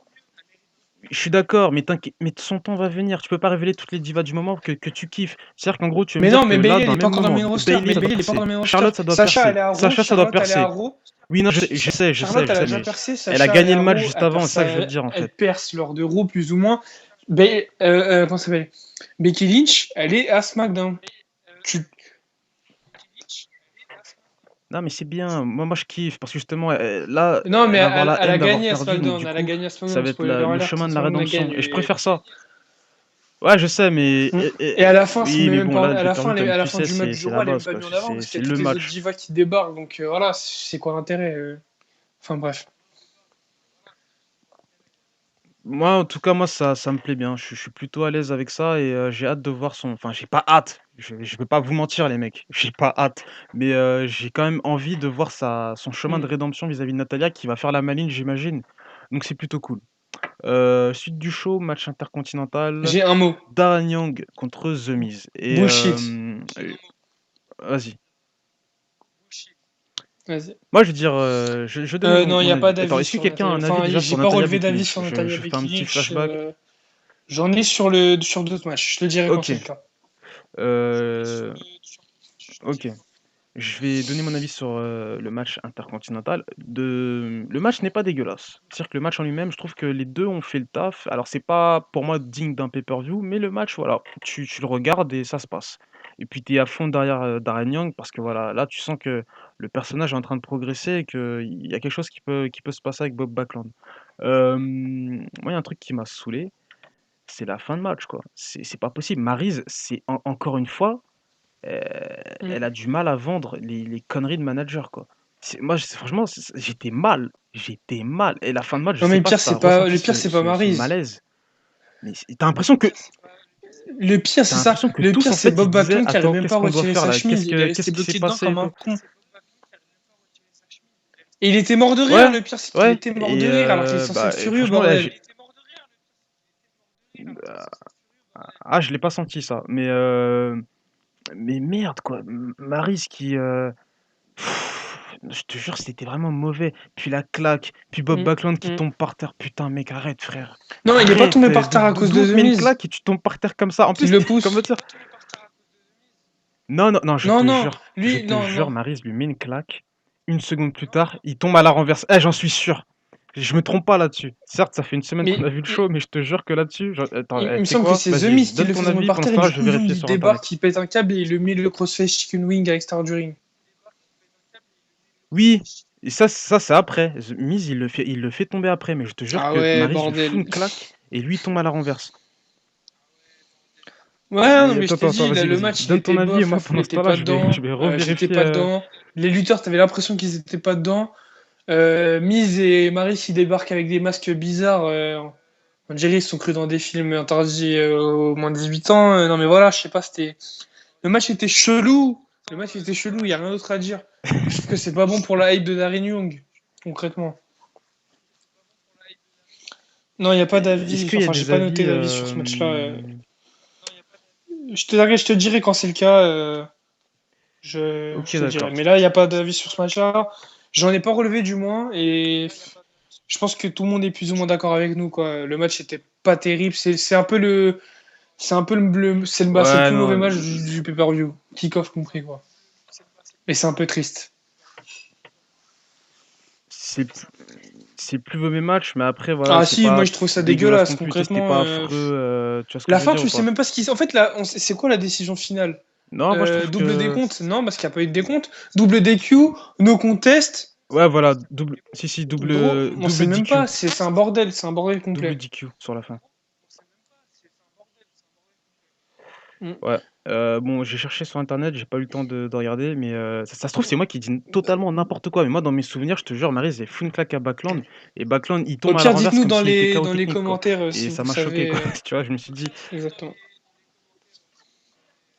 Je suis d'accord, mais t'inquiète, mais son temps va venir. Tu peux pas révéler toutes les divas du moment que tu kiffes. C'est-à-dire qu'en gros, tu vas me Mais dire non, que mais là, Bailey, elle dans est le pas même encore dans le moment, main roster. Bailey, Mais ça doit Bailey, elle est pas encore percer. dans le main roster. Charlotte, ça doit Sacha, elle percer. est à Raw. Sacha, ça doit Charlotte, elle est à percer. Raw. Oui, non, je Charlotte, elle a sais, déjà mais percé. elle a Sacha, elle est gagné à le match Raw. juste avant, c'est ça que je veux te dire en Elle fait. perce lors de Raw, plus ou moins. Comment ça s'appelle? Becky Lynch, elle est à SmackDown. Tu... Non, mais c'est bien. Moi, je kiffe parce que justement, là, Non, mais elle va avoir la elle haine a d'avoir gagné à perdu, donc SmackDown. du Elle a coup, gagné à ça SmackDown. va être Spoiler le alert, chemin de la SmackDown, elle rédemption. gagne. Et je préfère ça. Ouais, je sais, mais Mm. Et à la fin, c'est oui, mais même bon, pas, là, le pay-per-view, à comme la tu fin sais, du match du c'est la roi, elle est même base, pas quoi. mise en avant parce qu'il C'est y a toutes le les autres match. divas qui débarquent. Donc voilà, c'est quoi l'intérêt Enfin bref. Moi, en tout cas, moi, ça me plaît bien. Je suis plutôt à l'aise avec ça et j'ai hâte de voir son. Enfin, j'ai pas hâte. Je vais pas vous mentir, les mecs. J'ai pas hâte. Mais j'ai quand même envie de voir son chemin de Mm. rédemption vis-à-vis de Natalia qui va faire la maline, j'imagine. Donc c'est plutôt cool. Suite du show, match intercontinental. J'ai un mot. Darren Young contre The Miz. Et Bullshit. vas-y. Vas-y. Moi, je veux dire, je vais donner Non, il n'y mon a pas avis. Attends, d'avis est-ce que sur quelqu'un a Natalia. un avis Enfin, déjà j'ai sur pas Natalia relevé Becky d'avis Lynch? sur Natalia Je fais un Becky petit Lynch. flashback. J'en ai sur d'autres matchs. Je te le dirai quand Ok. c'est le cas. Euh, ok. Je vais donner mon avis sur le match intercontinental. Le match n'est pas dégueulasse. C'est-à-dire que le match en lui-même, je trouve que les deux ont fait le taf. Alors, c'est pas pour moi digne d'un pay-per-view, mais le match, voilà, tu le regardes et ça se passe. Et puis, tu es à fond derrière Darren Young parce que voilà, là, tu sens que le personnage est en train de progresser et qu'il y a quelque chose qui peut se passer avec Bob Backlund. Moi, il y a un truc qui m'a saoulé, c'est la fin de match, quoi. C'est pas possible. Maryse, encore une fois, Mm. elle a du mal à vendre les conneries de manager, quoi. Moi, franchement, j'étais mal. J'étais mal. Et la fin de match, je Non, mais sais le pas pire, si tu as c'est pas, ressenti le pire, c'est pas ce Maryse. malaise, mais t'as l'impression que, Le pire, c'est ça. Le tous, pire, en c'est fait, ils Bob disaient, Backlund qui arrive attends, même pas qu'est-ce à qu'on doit retirer faire sa là? chemise. Il est Qu'est-ce resté qui s'est bloqué dedans passé comme et un tout? con. Et il était mort de rire. Ouais, Le pire, c'est qu'il ouais. était mort Et de rire alors qu'il est censé bah, être furieux, franchement, là, bordel. je l'ai pas senti ça. Mais merde, quoi. Maryse qui, Je te jure, c'était vraiment mauvais. Puis la claque, puis Bob Mm, Backlund qui mm. tombe par terre. Putain, mec, arrête, frère. Non, il est pas Arrête. tombé par terre à cause de D'où The te mets une Miz. claque et tu tombes par terre comme ça. En Qui plus, le comment pousse. dire? Non, non, non, Non, non, je lui, te non, jure, non. Maryse lui met une claque. Une seconde plus tard, il tombe à la renverse. Eh, j'en suis sûr. Je me trompe pas là-dessus. Certes, ça fait une semaine qu'on a Mais vu le show, mais je te jure que là-dessus. Attends, il tu me sais semble que quoi? c'est The Vas-y, Miz qui donne le ton fait tomber avis. par Pendant ce terre et temps-là, du je vais coup, Young, vérifier il sur internet. débarque, il pète un câble et il le met le crossface chicken wing à l'extérieur du ring. Oui, et ça c'est après. Miz, il le fait tomber après, mais je te jure Ah que ouais, Maryse lui fout bordel. une claque et lui il tombe à la renverse. Ouais, non, Mais mais je attends, t'ai attends, attends, dit, là, vas-y, le vas-y. match, il Donne ton était avis et bof, moi la foule pendant ce était temps-là, pas je dedans, vais j'étais revérifier. pas dedans. Les lutteurs, t'avais l'impression qu'ils étaient pas dedans. Miz et Maryse, ils débarquent avec des masques bizarres. On dirait qu'ils sont crus dans des films interdits aux moins de 18 ans. Non, mais voilà, je sais pas, c'était. Le match était chelou. Le match était chelou, il y a rien d'autre à dire. Je trouve que c'est pas bon pour la hype de Darren Young, concrètement. Non, il n'y a pas Est-ce d'avis. qu'il y a Enfin, j'ai des pas noté avis d'avis sur ce match-là. Je te dirai quand c'est le cas. Ok, Je te dirai. d'accord. Mais là, il n'y a pas d'avis sur ce match-là. J'en ai pas relevé du moins. Et je pense que tout le monde est plus ou moins d'accord avec nous, quoi. Le match était pas terrible. C'est un peu le. C'est un peu c'est le Ouais, plus mauvais non, match du pay-per-view. Kick-off compris, quoi. Et c'est un peu triste. c'est c'est le plus mauvais match, mais après, voilà, Ah c'est si, moi pas je trouve ça dégueulasse dégueulasse, non plus. Tu sais, c'était concrètement. pas affreux. Tu vois ce que La je veux fin, dire tu ou sais pas? même pas ce qui. En fait, là, c'est quoi la décision finale? Non, moi je trouve Double que. décompte? Non, parce qu'il n'y a pas eu de décompte. Double DQ, no contest. Ouais, voilà, double. Si, si, Gros, on sait double même DQ. pas. C'est un bordel Double complet. DQ sur la fin. Mm. Ouais. Bon, j'ai cherché sur internet, j'ai pas eu le temps de regarder, mais ça se trouve, c'est moi qui dis totalement n'importe quoi. Mais moi, dans mes souvenirs, je te jure, Maryse, elle fout une claque à Backland, et Backland, il Au tombe à la pire, renverse dites-nous comme s'il était dans KO les technique, quoi. commentaires Et si ça vous m'a choqué, savez quoi. Tu vois, je me suis dit, exactement.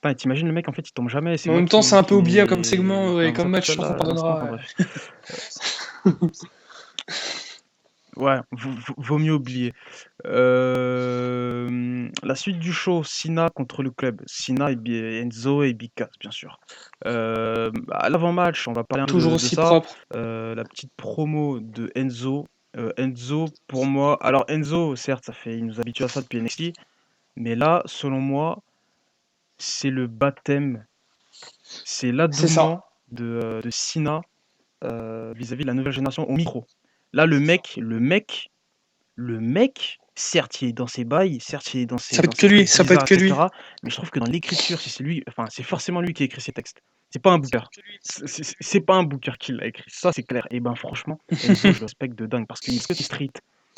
putain, t'imagines le mec, en fait, il tombe jamais, c'est Mais en moi même temps, c'est un qui peu oublié comme segment qui et comme invente match, je pense qu'on celle-là à l'instant, enfin pardonnera. bref. Ouais, vaut mieux oublier. La suite du show, Sina contre le club. Sina et Enzo et Big Cass, bien sûr. À l'avant-match, on va parler un peu Toujours de aussi ça. propre. La petite promo de Enzo. Enzo, pour moi, alors Enzo, certes, il nous habitue à ça depuis NXT, mais là, selon moi, c'est le baptême, c'est C'est ça. l'adouement de Sina vis-à-vis de la nouvelle génération au micro. Là, le mec, certes, il est dans ses bails, certes, il est Ça peut dans être ses que lui, trucs ça peut être bizarres, que lui. etc. Mais je trouve que dans l'écriture, si c'est lui, enfin, c'est forcément lui qui a écrit ses textes. C'est pas un booker. C'est pas un booker qui l'a écrit. Ça, c'est clair. Et ben, franchement, Enzo, je le respecte de dingue parce qu'il est street.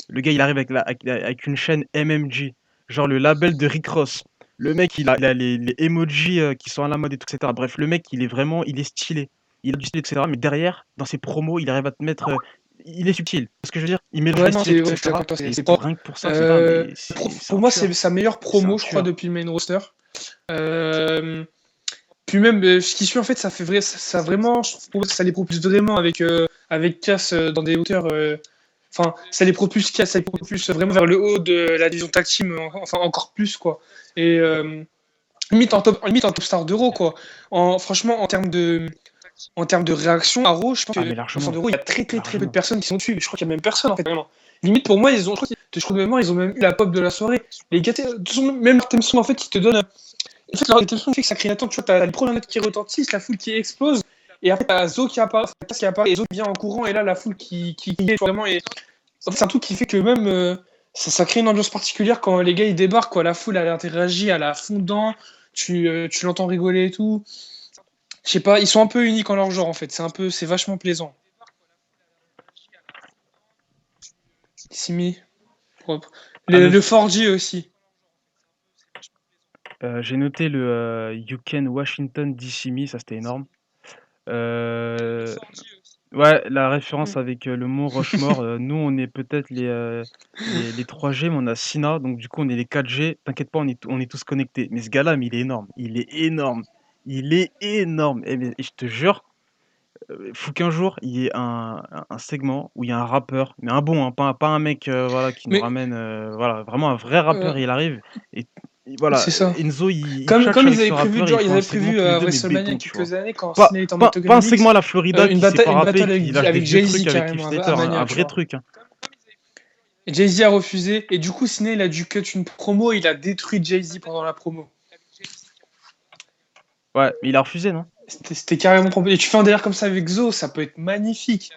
Le gars, il arrive avec une chaîne MMG, genre le label de Rick Ross. Le mec, il a les emojis qui sont à la mode et tout, etc. Bref, le mec, il est stylé. Il a du style, etc. Mais derrière, dans ses promos, il arrive à te mettre. Il est subtil. C'est ce que je veux dire. Il mélange Ouais, les non, styles et tout, ouais, je suis d'accord etc. avec toi, Et c'est propre. rien que pour ça, putain, mais c'est Pour un moi, c'est tueur. sa meilleure C'est un promo, je crois, tueur. depuis le main roster. Euh, Puis même, ce qui suit, en fait, ça vraiment, je trouve que ça les propulse vraiment avec Cass dans des hauteurs. Enfin, ça les propulse vraiment vers le haut de la division tag team, enfin encore plus, quoi. Et limite en top star d'Euro, quoi. Franchement, en termes de réaction à Raw, je pense Ah, mais que au sein largement. d'Euro, il y a très peu de Largement. personnes qui sont dessus. Je crois qu'il y a même personne, en fait, vraiment. Limite, pour moi, je crois que même, ils ont même eu la pop de la soirée. Les gars, même leur thème song, en fait, ils te donnent. En fait, leur thème song fait que ça crée une attente. Tu vois, t'as les premières notes qui retentissent, la foule qui explose. Et après, t'as Zo qui apparaît, et Zo qui vient en courant, et là, la foule qui est vraiment. Et... En fait, c'est un truc qui fait que même. Ça crée une ambiance particulière quand les gars ils débarquent, quoi. La foule elle interagit, elle a fondant, tu l'entends rigoler et tout. Je sais pas, ils sont un peu uniques en leur genre en fait. C'est vachement plaisant. Simi, propre. À Le noter, 4G aussi. j'ai noté le You Can Washington DC Me, ça c'était énorme. Euh, ouais, la référence avec le mont Rushmore. Nous, on est peut-être les 3G, mais on a Sina, donc du coup, on est les 4G. T'inquiète pas, on est tous connectés. Mais ce gars-là, mais il est énorme. Il est énorme. Il est énorme. Et je te jure, faut qu'un jour, il y ait un segment où il y a un rappeur, mais un bon, hein, pas un mec voilà, qui nous Mais ramène, voilà, vraiment un vrai euh, rappeur, il arrive. voilà, C'est ça. Enzo, il Comme, tchatche comme ils avec avaient ce prévu, rappeur et genre, ils ils font un avaient segment prévu tous les à deux, mais WrestleMania il y béton, a tu vois. quelques années quand Pas, Cena était en pas, mode pas un Mix, segment à la Florida qui sait pas une rapper et battle qui lâche avec des vieux Jay-Z trucs avec Cliff carrément Slater, à un Mania, tu vrai vois. truc, hein. Et Jay-Z a refusé, et du coup, Cena, il a dû cut une promo, il a détruit Jay-Z pendant la promo. Ouais, mais il a refusé, non? C'était carrément trop. Et tu fais un délire comme ça avec Zo, ça peut être magnifique.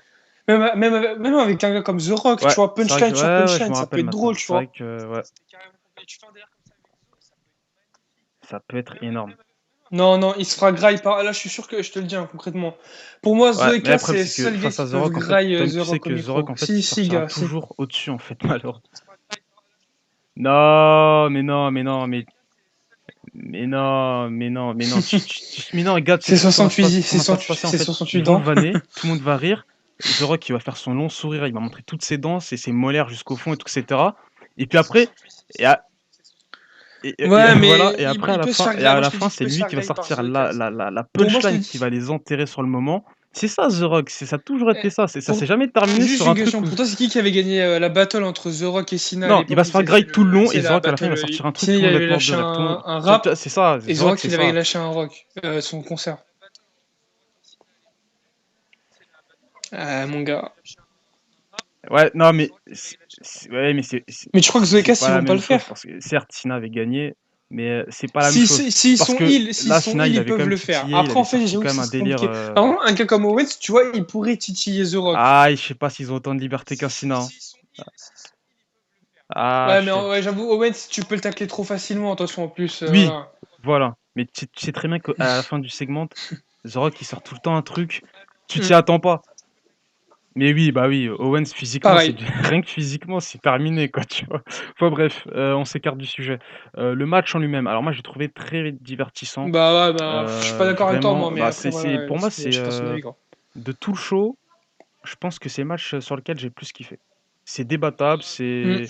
Même avec un gars comme The Rock, tu Ouais, vois, c'est vrai que punchline sur ouais, ouais, je punchline, me ça peut rappelle être drôle, maintenant. tu C'est vrai vois. que ouais, ça peut être énorme. Non, non, il se fera graille par. Là, je suis sûr que je te le dis hein, concrètement. Pour moi, Ouais, mais le Zoeka, problème c'est les c'est que seuls gars face à qui The peuvent Rock, en fait, graille Tom, The tu sais Rock au que The Rock, micro. en fait, il Si, si, sortira gars, si. toujours au-dessus, en fait, malheureusement. Non, mais non, mais non, mais non, mais non, mais non, mais non, regarde, C'est comment ça va se passer en c'est fait? Ils 68 vont le dents. vanner, tout le monde va rire. The Rock, il va faire son long sourire, il va montrer toutes ses dents, ses molaires jusqu'au fond et tout, etc. Et puis après, et, Ouais, voilà, mais et après il peut se faire et graille. à Moi, la je te fin, dis qu'il c'est peut se lui faire qui va graille par sortir Zoeka. la Pour moi, je te punchline qui dis. va les enterrer sur le moment. C'est ça, The Rock, ça a toujours Eh, été ça. Ça s'est Pour... jamais terminé Juste sur une un truc question. où. Pour toi, c'est qui avait gagné la battle entre The Rock et Cena à Non, il va l'époque où se ils faire avaient fait graille tout le long et The la Rock à la fin il battle va sortir un truc, Cena, tout il le monde va avait être mort de lâché rire. Tout le monde. un rap C'est ça, et The The Rock Rock, c'est il avait ça. lâché un rock, son concert. Mon gars. Ouais, non, mais ouais, mais Mais tu crois que c'est Zoeka, pas ils la vont pas même le chose faire? parce que certes, Cena avait gagné, mais c'est pas la même Si, chose. si, s'ils Parce sont que heal, s'ils là, sont Cena, heal, il ils avait quand peuvent même le faire. titillé, il Après, avait en fait, sorti j'avoue quand que même ça un serait délire. compliqué. Par exemple, un gars comme Owens, tu vois, il pourrait titiller The Rock. Ah, je sais pas s'ils ont autant de liberté qu'un Cena, hein. Ah, Ouais, je mais sais. ouais, j'avoue, Owens, tu peux le tacler trop facilement, attention, en plus, Oui, voilà. voilà. Mais tu sais très bien qu'à la fin du segment, The Rock, il sort tout le temps un truc, tu t'y Hmm. attends pas. Mais oui, bah oui, Owens physiquement, c'est Pareil. rien que physiquement, c'est terminé quoi, tu vois? Enfin bref, on s'écarte du sujet. Le match en lui-même, alors moi, j'ai trouvé très divertissant, Bah ouais, bah, je suis pas d'accord avec toi, moi, vraiment, mais bah, après, c'est voilà, pour moi, c'est, chacun son avis, quoi. de tout le show, je pense que c'est le match, sur lequel j'ai le plus kiffé. C'est débattable, Hmm, c'est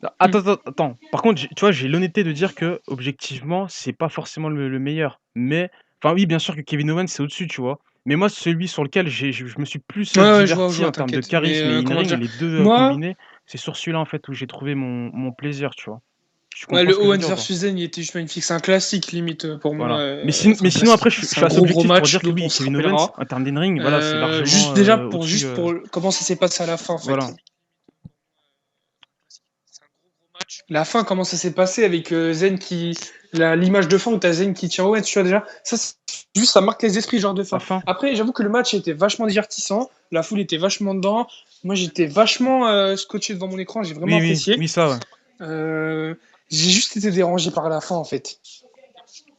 hmm. attends, par contre, tu vois, j'ai l'honnêteté de dire que objectivement, c'est pas forcément le meilleur, mais enfin oui, bien sûr que Kevin Owens, c'est au-dessus, tu vois? Mais moi, celui sur lequel je me suis plus, Ouais, ouais, je diverti vois, en termes de t'inquiète. Mais charisme et comment in-ring, dire? les 2 Moi, combinés, c'est sur celui-là, en fait, où j'ai trouvé mon plaisir, tu vois? Tu ouais, comprends le ce que je veux Owens dire ou pas? versus Zayn, il était juste magnifique. C'est un classique, limite, pour moi. Voilà. C'est Mais un sinon après, classique. je C'est suis un assez gros objectif pour match dire que dont on oui, se Kevin Owens, rappellera. en termes d'in-ring, voilà, c'est largement, Juste déjà, au-dessus, juste pour comment ça s'est passé à la fin, en fait. voilà. La fin, comment ça s'est passé avec Zen qui. L'image de fin où t'as Zen qui tient Owens, tu vois déjà. Juste, ça marque les esprits, genre de La fin. fin? Après, j'avoue que le match était vachement divertissant. La foule était vachement dedans. Moi, j'étais vachement scotché devant mon écran. J'ai vraiment Oui, oui, apprécié. oui, ça, ouais. J'ai juste été dérangé par la fin, en fait.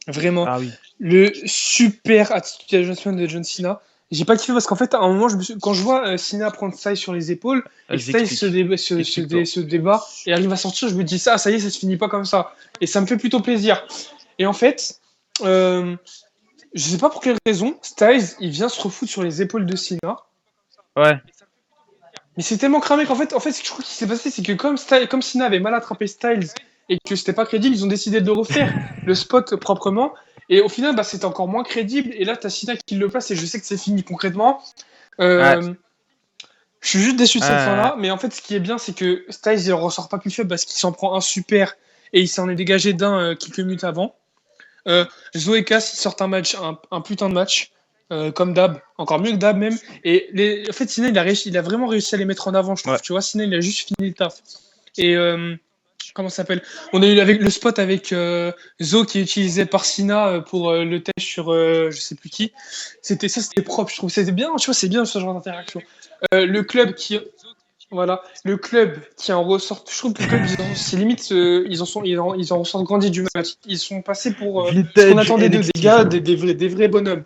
Vraiment. Ah oui, Le super attitude adjustment de John Cena. J'ai pas kiffé parce qu'en fait, à un moment, quand je vois Cena prendre Styles sur les épaules et que vas-y, Styles explique. Explique-toi. se débat et arrive à sortir, je me dis ça y est, ça se finit pas comme ça. Et ça me fait plutôt plaisir. Et en fait, euh, je sais pas pour quelle raison, Styles, il vient se refoutre sur les épaules de Cena. Ouais, Mais c'est tellement cramé qu'en fait, je crois qu'il s'est passé, c'est que comme Cena avait mal attrapé Styles et que c'était pas crédible, ils ont décidé de le refaire, le spot proprement. Et au final, bah, c'était encore moins crédible. Et là, t'as Cena qui le place et je sais que c'est fini concrètement. ouais, Euh, je suis juste déçu de cette ouais, fin-là. Mais en fait, ce qui est bien, c'est que Styles, il ressort pas plus faible parce qu'il s'en prend un super et il s'en est dégagé d'un quelques minutes avant. Zoé Cass, ils sortent un putain de match, comme Dab, encore mieux que Dab même. Et en fait, Cena, il a vraiment réussi à les mettre en avant, je ouais. trouve. Tu vois, Cena, il a juste fini le taf. Et comment ça s'appelle? On a eu avec le spot avec Zo qui est utilisé par Cena pour le test sur je sais plus qui. C'était propre, je trouve. C'était bien, tu vois, c'est bien ce genre d'interaction. Le club qui le club qui en ressort, je trouve que le club, c'est limite, ils en ressortent grandi du match. Ils sont passés pour ce qu'on Vintage attendait d'eux, des NXT. gars, des vrais bonhommes.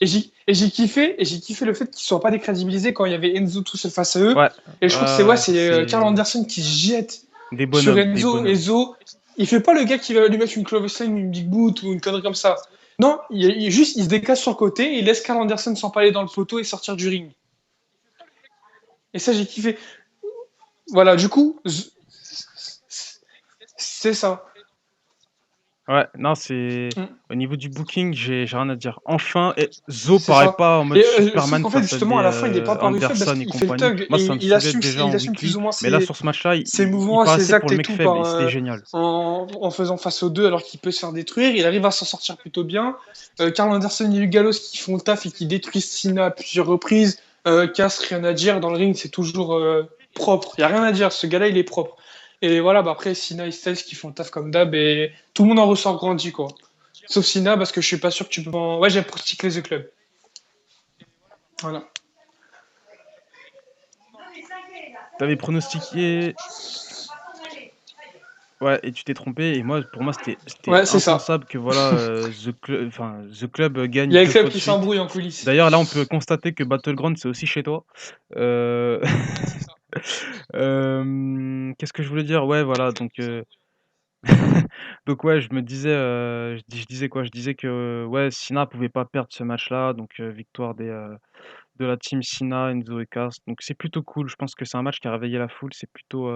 Et j'ai kiffé le fait qu'ils soient pas décrédibilisés quand il y avait Enzo tout seul face à eux. Ouais, Et je trouve que c'est Karl c'est Anderson qui se jette des sur bonhommes, des Enzo. bonhommes. Enzo, il fait pas le gars qui va lui mettre une clothesline, une big boot ou une connerie comme ça. Non, juste, il se décasse sur le côté et il laisse Karl Anderson s'empaler dans le poteau et sortir du ring. Et ça, j'ai kiffé. Voilà, du coup, c'est ça. Ouais, non, c'est Mm. au niveau du booking, j'ai rien à dire. Enfin, et Zo C'est paraît ça. pas en mode Et sauf Superman qu'en fait, face à justement, à des la fin, il n'est pas apparu faible parce Anderson et qu'il fait le compagnie. thug Moi, ça et me saoulait déjà en il assume weekly, plus ou moins mais là, sur ce match-là, ses il mouvements, ses paraissait pour actes le et mec tout faible et c'était génial. en faisant face aux deux alors qu'il peut se faire détruire. Il arrive à s'en sortir plutôt bien. Karl Anderson et Luke Gallows qui font le taf et qui détruisent Cena à plusieurs reprises. Cass, rien à dire. Dans le ring, c'est toujours propre. Il n'y a rien à dire. Ce gars-là, il est propre. Et voilà, bah après, Cena et Styles qui font le taf comme d'hab et tout le monde en ressort grandi, quoi. Sauf Cena parce que je suis pas sûr que tu peux en... Ouais, j'ai pronostiqué The Club. Voilà. T'avais pronostiqué. Ouais, et tu t'es trompé. Et moi, pour moi, c'était Ouais, c'est ça. impensable que voilà, The Club Il y gagne a le deux club fois de qui suite. s'embrouille en coulisses. D'ailleurs, là, on peut constater que Battleground, c'est aussi chez toi. Euh, Qu'est-ce que je voulais dire? Ouais, voilà. Donc ouais, je me disais, je disais quoi? Je disais que ouais, Cena pouvait pas perdre ce match-là. Donc victoire de la team Cena, Enzo et Cass. Donc c'est plutôt cool. Je pense que c'est un match qui a réveillé la foule. C'est plutôt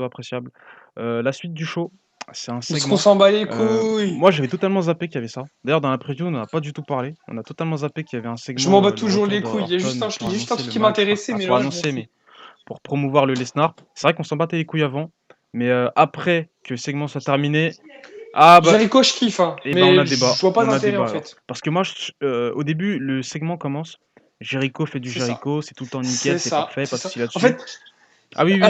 appréciable. La suite du show, c'est un Est-ce qu'on segment. s'en bat les couilles? Moi, j'avais totalement zappé qu'il y avait ça. D'ailleurs, dans la preview, on n'en a pas du tout parlé. On a totalement zappé qu'il y avait un Je m'en segment, bats le toujours retour les de couilles. Orton Il y pour a juste un annoncer truc le qui match. Enfin, m'intéressait, pas mais pour le reste, je m'en annoncer, fous. mais pour promouvoir le Lesnar. C'est vrai qu'on s'en battait les couilles avant. Mais après que le segment soit terminé, ah bah, Jericho, je kiffe, hein, et ben on mais a débat. je vois pas On a d'intérêt en débat alors. fait. Parce que moi, au début, le segment commence. Jericho fait du C'est ça. Jericho, c'est tout le temps nickel, C'est c'est ça. parfait, C'est pas de ça. souci En là-dessus. fait, Ah oui, oui, oui.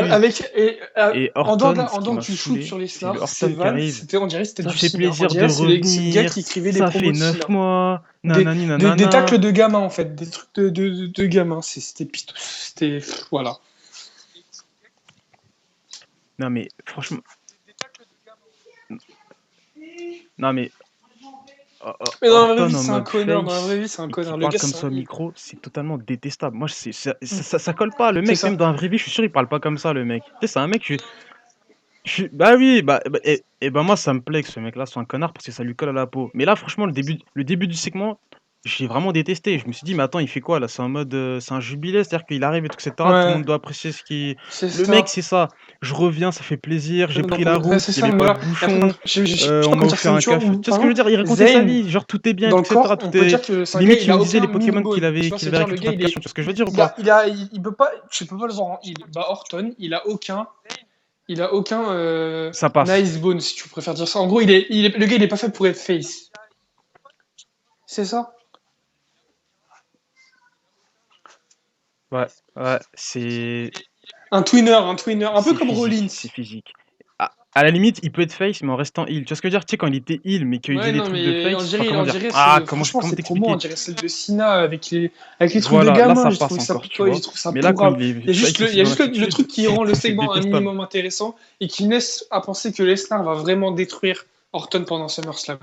Et Orton, ce en qui dehors m'a du shoot saoulé, sur les c'est le snars, ses Orton qui vannes, arrive. on dirait que c'était Ça du fait Cena. On plaisir de dirait que c'est le gars revenir. qui écrivait les Ça fait promos de 9 Cena. mois. Nanani Des tacles nanana. de gamin en fait, des trucs de gamin. C'était pito. Voilà. Non mais franchement, non mais Mais dans la vraie vie, Orton en c'est un mode connard. Dans la vraie face vie, c'est un et qui connard. Le parle gars, comme c'est un ça au il. micro, c'est totalement détestable. Moi, ça colle pas. Le C'est mec, même ça. dans la vraie vie, je suis sûr, il parle pas comme ça, le mec. Tu sais, c'est un mec, bah oui, et bah moi, ça me plaît que ce mec-là soit un connard parce que ça lui colle à la peau. Mais là, franchement, le début du segment, j'ai vraiment détesté. Je me suis dit, mais attends, il fait quoi là? C'est en mode, c'est un jubilé, c'est-à-dire qu'il arrive et tout, etc. Tout le Ouais, monde doit apprécier ce qui. c'est Le mec, ça. c'est ça. Je reviens, ça fait plaisir. J'ai pris Donc, la ouais, route, c'est il y ça, avait mais pas de là, et après, bouchon. je sais pas On comment m'a dire ça, offert mais un tu vois, café. Tu vois par ce que je veux exemple, dire? Il racontait sa Zayn, vie, genre tout est bien, dans tout, le etc. corps, on Tout peut est. dire que c'est un gars, Limite, il il a nous disait aucun les mean Pokémon bone. Tu vois, qu'il avait c'est-à-dire, le gars, récupérés Pikachu. Tu vois ce que je veux dire ou il a, pas? il peut pas, tu peux pas le voir bah, Orton, il a aucun Ça passe. nice bone, si tu préfères dire ça. En gros, le gars, il est pas fait pour être face. C'est ça? Ouais, ouais, Un twinner, un peu comme Rollins. c'est physique. À la limite, il peut être face, mais en restant heal. Tu vois ce que je veux dire? Tu sais, quand il était heal, mais qu'il faisait Ouais, des non, trucs de mais face, enfin, comment on dire? dirait, Ah, franchement, comment ces promos, on t'expliquer? dirait celle de Sina avec les trucs de Voilà, là, gamin. ça J'ai passe trouvé ça encore, tu piquant, j'ai vois. trouvé ça Mais là, quand pourrave. il est face Il aussi y a dans juste le l'attitude, truc qui rend le c'est segment un détestable. minimum intéressant et qui laisse à penser que Lesnar va vraiment détruire Orton pendant SummerSlam.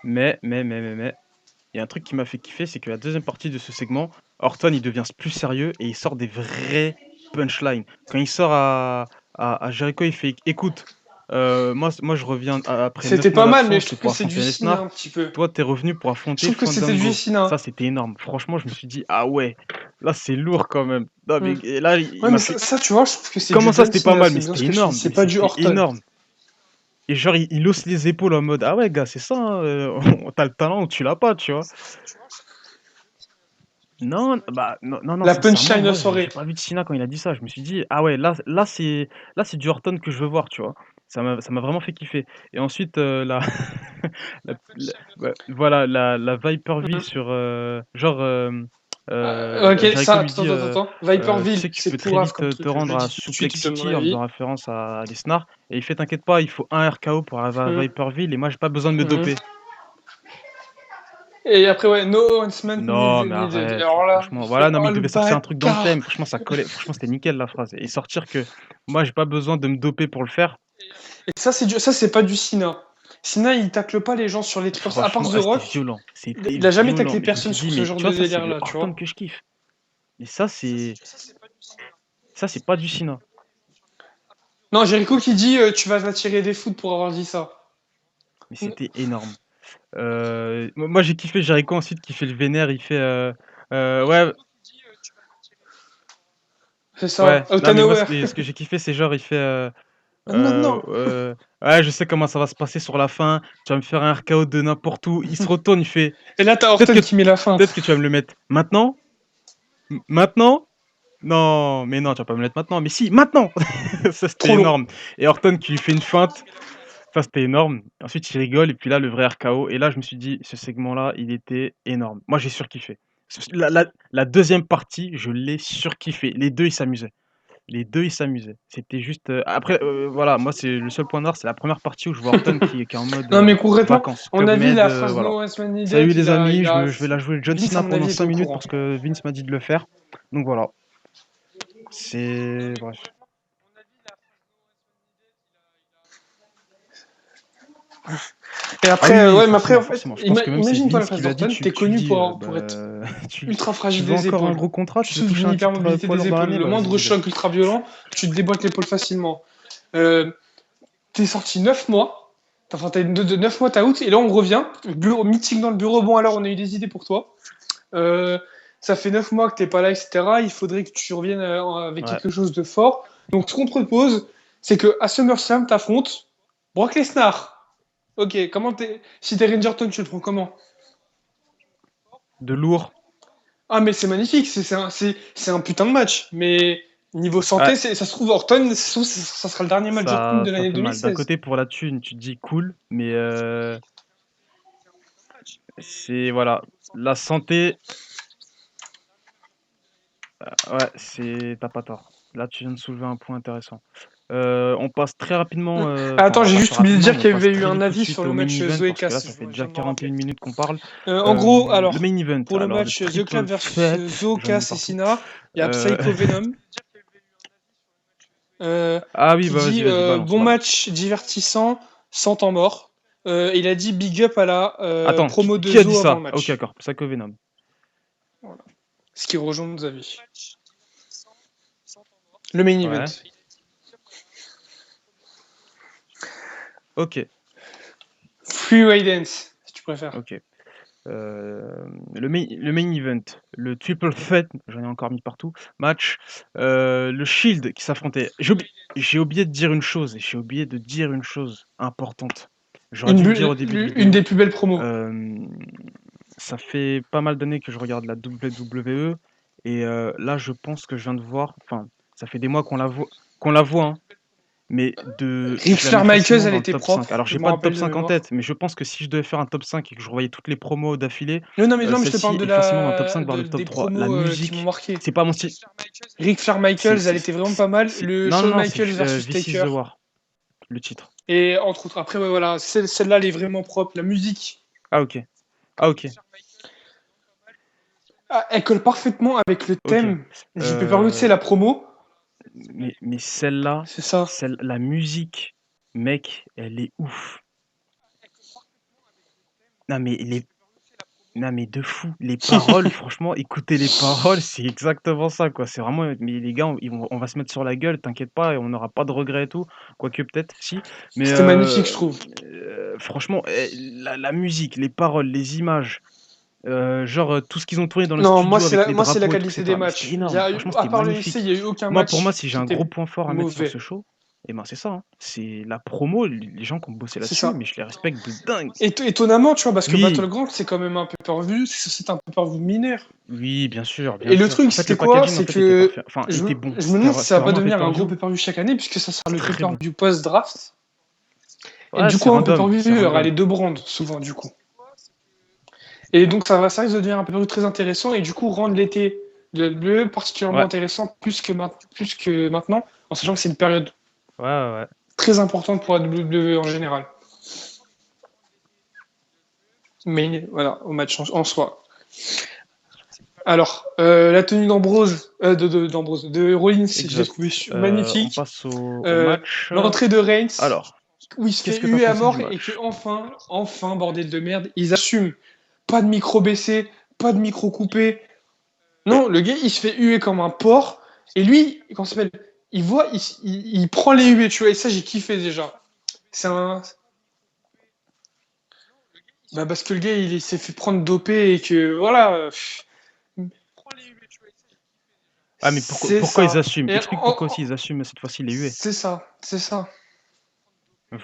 Mais, mais, il y a un truc qui m'a fait kiffer, c'est que la deuxième partie de ce segment, Orton, il devient plus sérieux et il sort des vrais punchlines. Quand il sort à Jericho, il fait, écoute, moi je reviens après 9 C'était mois pas mal, mais d'absence, je c'est trouve que pour c'est du affronter Cena Lesnar. un petit peu. Toi, t'es revenu pour Je affronter trouve que c'était du Fandango. Ça, Cena. c'était énorme. Franchement, je me suis dit, ah ouais, là, c'est lourd quand même. Non, mais Hmm. et là, il Ouais, mais m'a fait. tu vois, je trouve que c'est du Comment ça, John c'était pas Cena. mal? C'est Mais bien ce c'était que je dis. énorme. C'est Mais pas du c'était Orton. énorme. Et genre, il hausse les épaules en mode, ah ouais, gars, c'est ça, hein, t'as le talent ou tu l'as pas, tu vois. Non, bah, non, La sincèrement, punchline de moi, soirée. j'ai pas vu de Cena quand il a dit ça. Je me suis dit, ah ouais, là, c'est du Orton que je veux voir, tu vois. Ça m'a vraiment fait kiffer. Et ensuite, ouais, voilà, la Viperville Hmm. sur, genre, Ok, Jericho ça, lui dit, attends. tu Viperville, sais que tu c'est peux très pourrave vite comme te truc. Je le rendre à dis tout de suite, je Suplex donne mon City en avis. faisant référence à Lesnar. Et il fait, t'inquiète pas, il faut un RKO pour arriver à Hmm. Viperville et moi, j'ai pas besoin de me Mhm. doper. Et après, ouais, no one's Non, mais needed. arrête, Alors là, il franchement. fait, Voilà, non, mais oh il le devait sortir un truc dans le bâtard. thème. Franchement, ça collait. Franchement, c'était nickel la phrase. Et sortir que moi, j'ai pas besoin de me doper pour le faire. Et ça, c'est pas du Cena. Cena, il tacle pas les gens sur les trucs comme ça. À part Franchement, The c'était Rock, violent. C'était il a jamais violent. taclé Mais je me personne suis dit, sur ce mais genre tu de vois, ça, c'est le délire-là, tu Horton vois. que je kiffe. Mais ça, c'est pas du Cena. Non, Jericho qui dit tu vas t'attirer des foudres pour avoir dit ça. Mais c'était énorme. Moi, j'ai kiffé Jericho ensuite qui fait le vénère. Il fait, ouais. C'est ça. Ouais, Out non, of mais moi, nowhere. ce que j'ai kiffé, c'est genre, il fait Maintenant. ouais, je sais comment ça va se passer sur la fin. Tu vas me faire un RKO de n'importe où. Il se retourne, il fait Et là, t'as peut-être Orton que, qui met la peut-être feinte. que tu vas me le mettre maintenant. Maintenant? Non, mais non, tu vas pas me le mettre maintenant. Mais si, maintenant! Ça, c'était Trop long. énorme. Et Orton qui lui fait une feinte. Ça, c'était énorme. Ensuite, il rigole. Et puis là, le vrai RKO. Et là, je me suis dit, ce segment-là, il était énorme. Moi, j'ai surkiffé. La deuxième partie, je l'ai surkiffé. Les deux, ils s'amusaient. Les 2 ils s'amusaient. C'était juste, après, voilà, moi, c'est le seul point noir, c'est la première partie où je vois Orton qui est en mode, Non, mais concrètement, vacances, on Club a vu Med, la phrase voilà. No One's Man «Salut Needed. les amis, Il a... je vais la jouer John Vince, à Cena mon pendant avis, était 5 au minutes courant. parce que Vince m'a dit de le faire». Donc voilà, c'est bref. Et Ah oui, après, oui, ouais, mais après, en forcément, fait, forcément. Je pense que même c'est imagine-toi la Vince qui place lui a dit: d'Orton, t'es Tu connu dis, pour être bah, tu ultra fragile tu veux des encore un épaules. gros contrat? Tu Tu veux souffres toucher d'une un titre, hypermobilité poids des lourd dans épaules. l'année? Le Vas-y, moindre j'y vais». choc ultra violent, tu te déboîtes l'épaule facilement. Euh, T'es sorti 9 mois. Enfin, t'as 9 mois, t'as out. Et là, on revient. Bureau, meeting dans le bureau. Bon, alors, on a eu des idées pour toi. Euh, Ça fait 9 mois que t'es pas là, etc. Il faudrait que tu reviennes avec Ouais. quelque chose de fort. Donc, ce qu'on te propose, c'est que à SummerSlam, t'affrontes Brock Lesnar. Ok, comment t'es. Si t'es Randy Orton, tu le prends comment? De lourd. Ah, mais c'est magnifique, c'est un putain de match. Mais niveau santé, Ouais, ça se trouve, Orton, ça, se trouve, ça sera le dernier match d'Orton de ça l'année fait mal. D'un 2016. côté, pour la thune, tu te dis: «Cool», mais c'est voilà, la santé. Ouais, c'est tu pas tort. Là, tu viens de soulever un point intéressant. On passe très rapidement, enfin, on Attends, va j'ai pas très juste oublié de rapidement, dire mais on qu'il y passe avait eu très un vite tout de avis sur suite le au main match event Zoé parce que là, Cass, ça fait je déjà viens de me rappeler. 41 minutes qu'on parle. En gros, Le alors, main event, pour le alors le match The triple Club versus threat, Zo, j'en ai Cass et partout. Sina, il y a Heu, Psycho Venom euh, ah oui, qui bah, dit vas-y, balance, bon balance. match divertissant, sans temps mort. Il a dit big up à la Attends, promo de qui a dit Zo avant le ça? OK, match. d'accord, Psycho Venom. Voilà. Ce qui rejoint nos avis. Le main Ouais, event. OK, Freeway Dance, si tu préfères. OK. Le main event, le triple threat, j'en ai encore mis partout, match, le Shield qui s'affrontait. J'ai oublié de dire une chose, et j'ai oublié de dire une chose importante. J'aurais dû le dire au début de Une vidéo. des plus belles promos. Hem, Ça fait pas mal d'années que je regarde la WWE, et là, je pense que je viens de voir, enfin, ça fait des mois qu'on la voit, hein, mais Ric je la mets Flair Michaels, facilement elle dans le était top 5. propre, Alors, je j'ai me pas de top rappelle de 5 en mémoire. tête, mais je pense que si je devais faire un top 5 et que je revoyais toutes les promos d'affilée, Non, mais je te celle-ci parle de est facilement dans le top 5, voire le des top 3. La promos qui m'ont musique, marqué. c'est pas mon style. Ric Flair C'est Michaels, elle c'est était vraiment pas mal. Le non, non, Shawn non, c'est Michaels versus This is the Taker. War, le titre. Et entre autres, après, ouais, voilà, celle-là, elle est vraiment propre. La musique, Ah OK. Ah OK. elle colle parfaitement avec le OK. thème. J Peppermint, c'est Heu, la promo. mais celle-là, C'est ça. la musique, mec, elle est ouf. Non mais les Non mais de fou, les paroles, franchement, écouter les paroles, c'est exactement ça, quoi. C'est vraiment, mais les gars, on va se mettre sur la gueule, t'inquiète pas, et on n'aura pas de regrets et tout. Quoique peut-être, si. Mais C'était magnifique, je trouve. franchement, la musique, les paroles, les images, genre, tout ce qu'ils ont tourné dans le Non, studio avec les moi, c'est la drapeaux et tout, et qualité des cetera. Mais c'était matchs. énorme, franchement, À c'était part le lycée, il magnifique. n'y a eu aucun Moi, pour moi, match si j'ai qui un était gros point fort à mettre sur ce mauvais. show, et ben, c'est ça, hein. C'est la promo, les gens qui ont bossé C'est là-dessus, ça. mais je les respecte de dingue. Étonnamment, tu vois, parce que Oui, Battleground, c'est quand même un pay-per-view, c'est un pay-per-view mineur. oui, bien sûr, bien Et le sûr. truc, En fait, le c'était quoi? packaging, en C'est fait, était que parfait. Enfin, était bon. je me demande si ça C'était va pas vraiment un devenir un gros pay-per-view pay-per-view chaque année, puisque ça sera le très bon. pay-per-view post-draft. Et Ouais, du c'est coup, un random, pay-per-view, c'est il y aura random. les deux brands, souvent, du coup. Et donc, ça risque de devenir un pay-per-view très intéressant, et du coup, rendre l'été de la WWE particulièrement Ouais, intéressant, plus que maintenant, en sachant que c'est une période ouais, ouais, ouais. très importante pour la WWE en général. Mais voilà, au match en soi. Alors, la tenue d'Ambrose, de Rollins, j'ai Exact. trouvé On magnifique. passe au match. L'entrée de Reigns, Alors, où il se qu'est-ce fait que t'as huer à pensé du mort et que match? enfin, bordel de merde, ils assument. Pas de micro baissé, pas de micro coupé. Non, le gars, il se fait huer comme un porc. Et lui, comment ça s'appelle? Il voit, il prend les huées, tu vois. Et ça, j'ai kiffé déjà. C'est un. Bah, parce que le gars, s'est fait prendre dopé et que, voilà. Ah, mais C'est pourquoi ils ça. assument? Et Explique pourquoi aussi ils assument cette fois-ci les huées. c'est ça, c'est ça.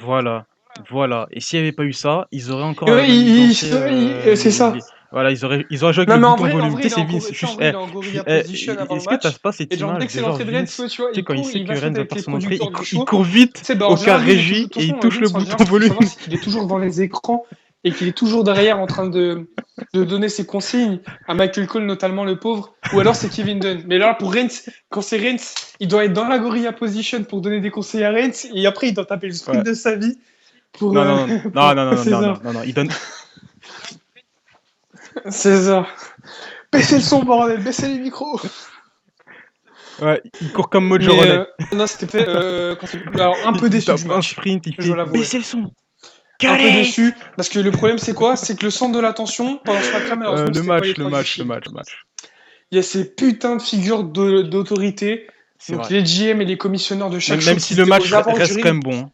Voilà, voilà. Et s'il y avait pas eu ça, ils auraient encore, Et ouais, manigancé, c'est ça. voilà, ils auraient joué avec Non, le mais bouton en volume. vrai, Tu sais, il est c'est en, Vince, tu sais, en juste, vrai, il est en gorilla position avant le est-ce que tu match. pas Et cette genre, dès image que c'est de genre l'entrée de Rennes, Vince, tu vois, tu sais, quand il sait il que va Rennes shoot va avec faire les son entrée, producteurs du il show. court vite Tu sais, bah, en au général, quart lui, il est toujours. régie et il Attention, touche le Vince, en bouton général, ce qu'il faut savoir, volume. c'est qu'il est toujours devant les écrans et qu'il est toujours derrière en train de donner ses consignes à Michael Cole, notamment le pauvre. Ou alors, c'est Kevin Dunn. Mais là, pour Rennes, quand c'est Rennes, il doit être dans la gorilla position pour donner des conseils à Rennes et après, il doit taper le sprint Ouais. de sa vie pour. Non, non, non, Pour non, non, non, non, non, César. non, non, il donne. César. Baissez le son, bordel, baissez les micros. Ouais, il court comme Mojo Mais Relais. non, c'était fait. Alors, un peu Il déçu tape du un match, sprint, il je dois fait l'avouer. baisser le son. Un peu Calé! déçu, parce que le problème, c'est quoi? C'est que le centre de l'attention, pendant ce match-là, malheureusement, Le c'était pas les match, le trois du match, le Shield. match, le match. Il y a ces putains de figures d'autorité, C'est donc vrai. les GM et les commissionneurs de chaque show Même qui si le étaient match aux abords du reste quand ring même bon, hein.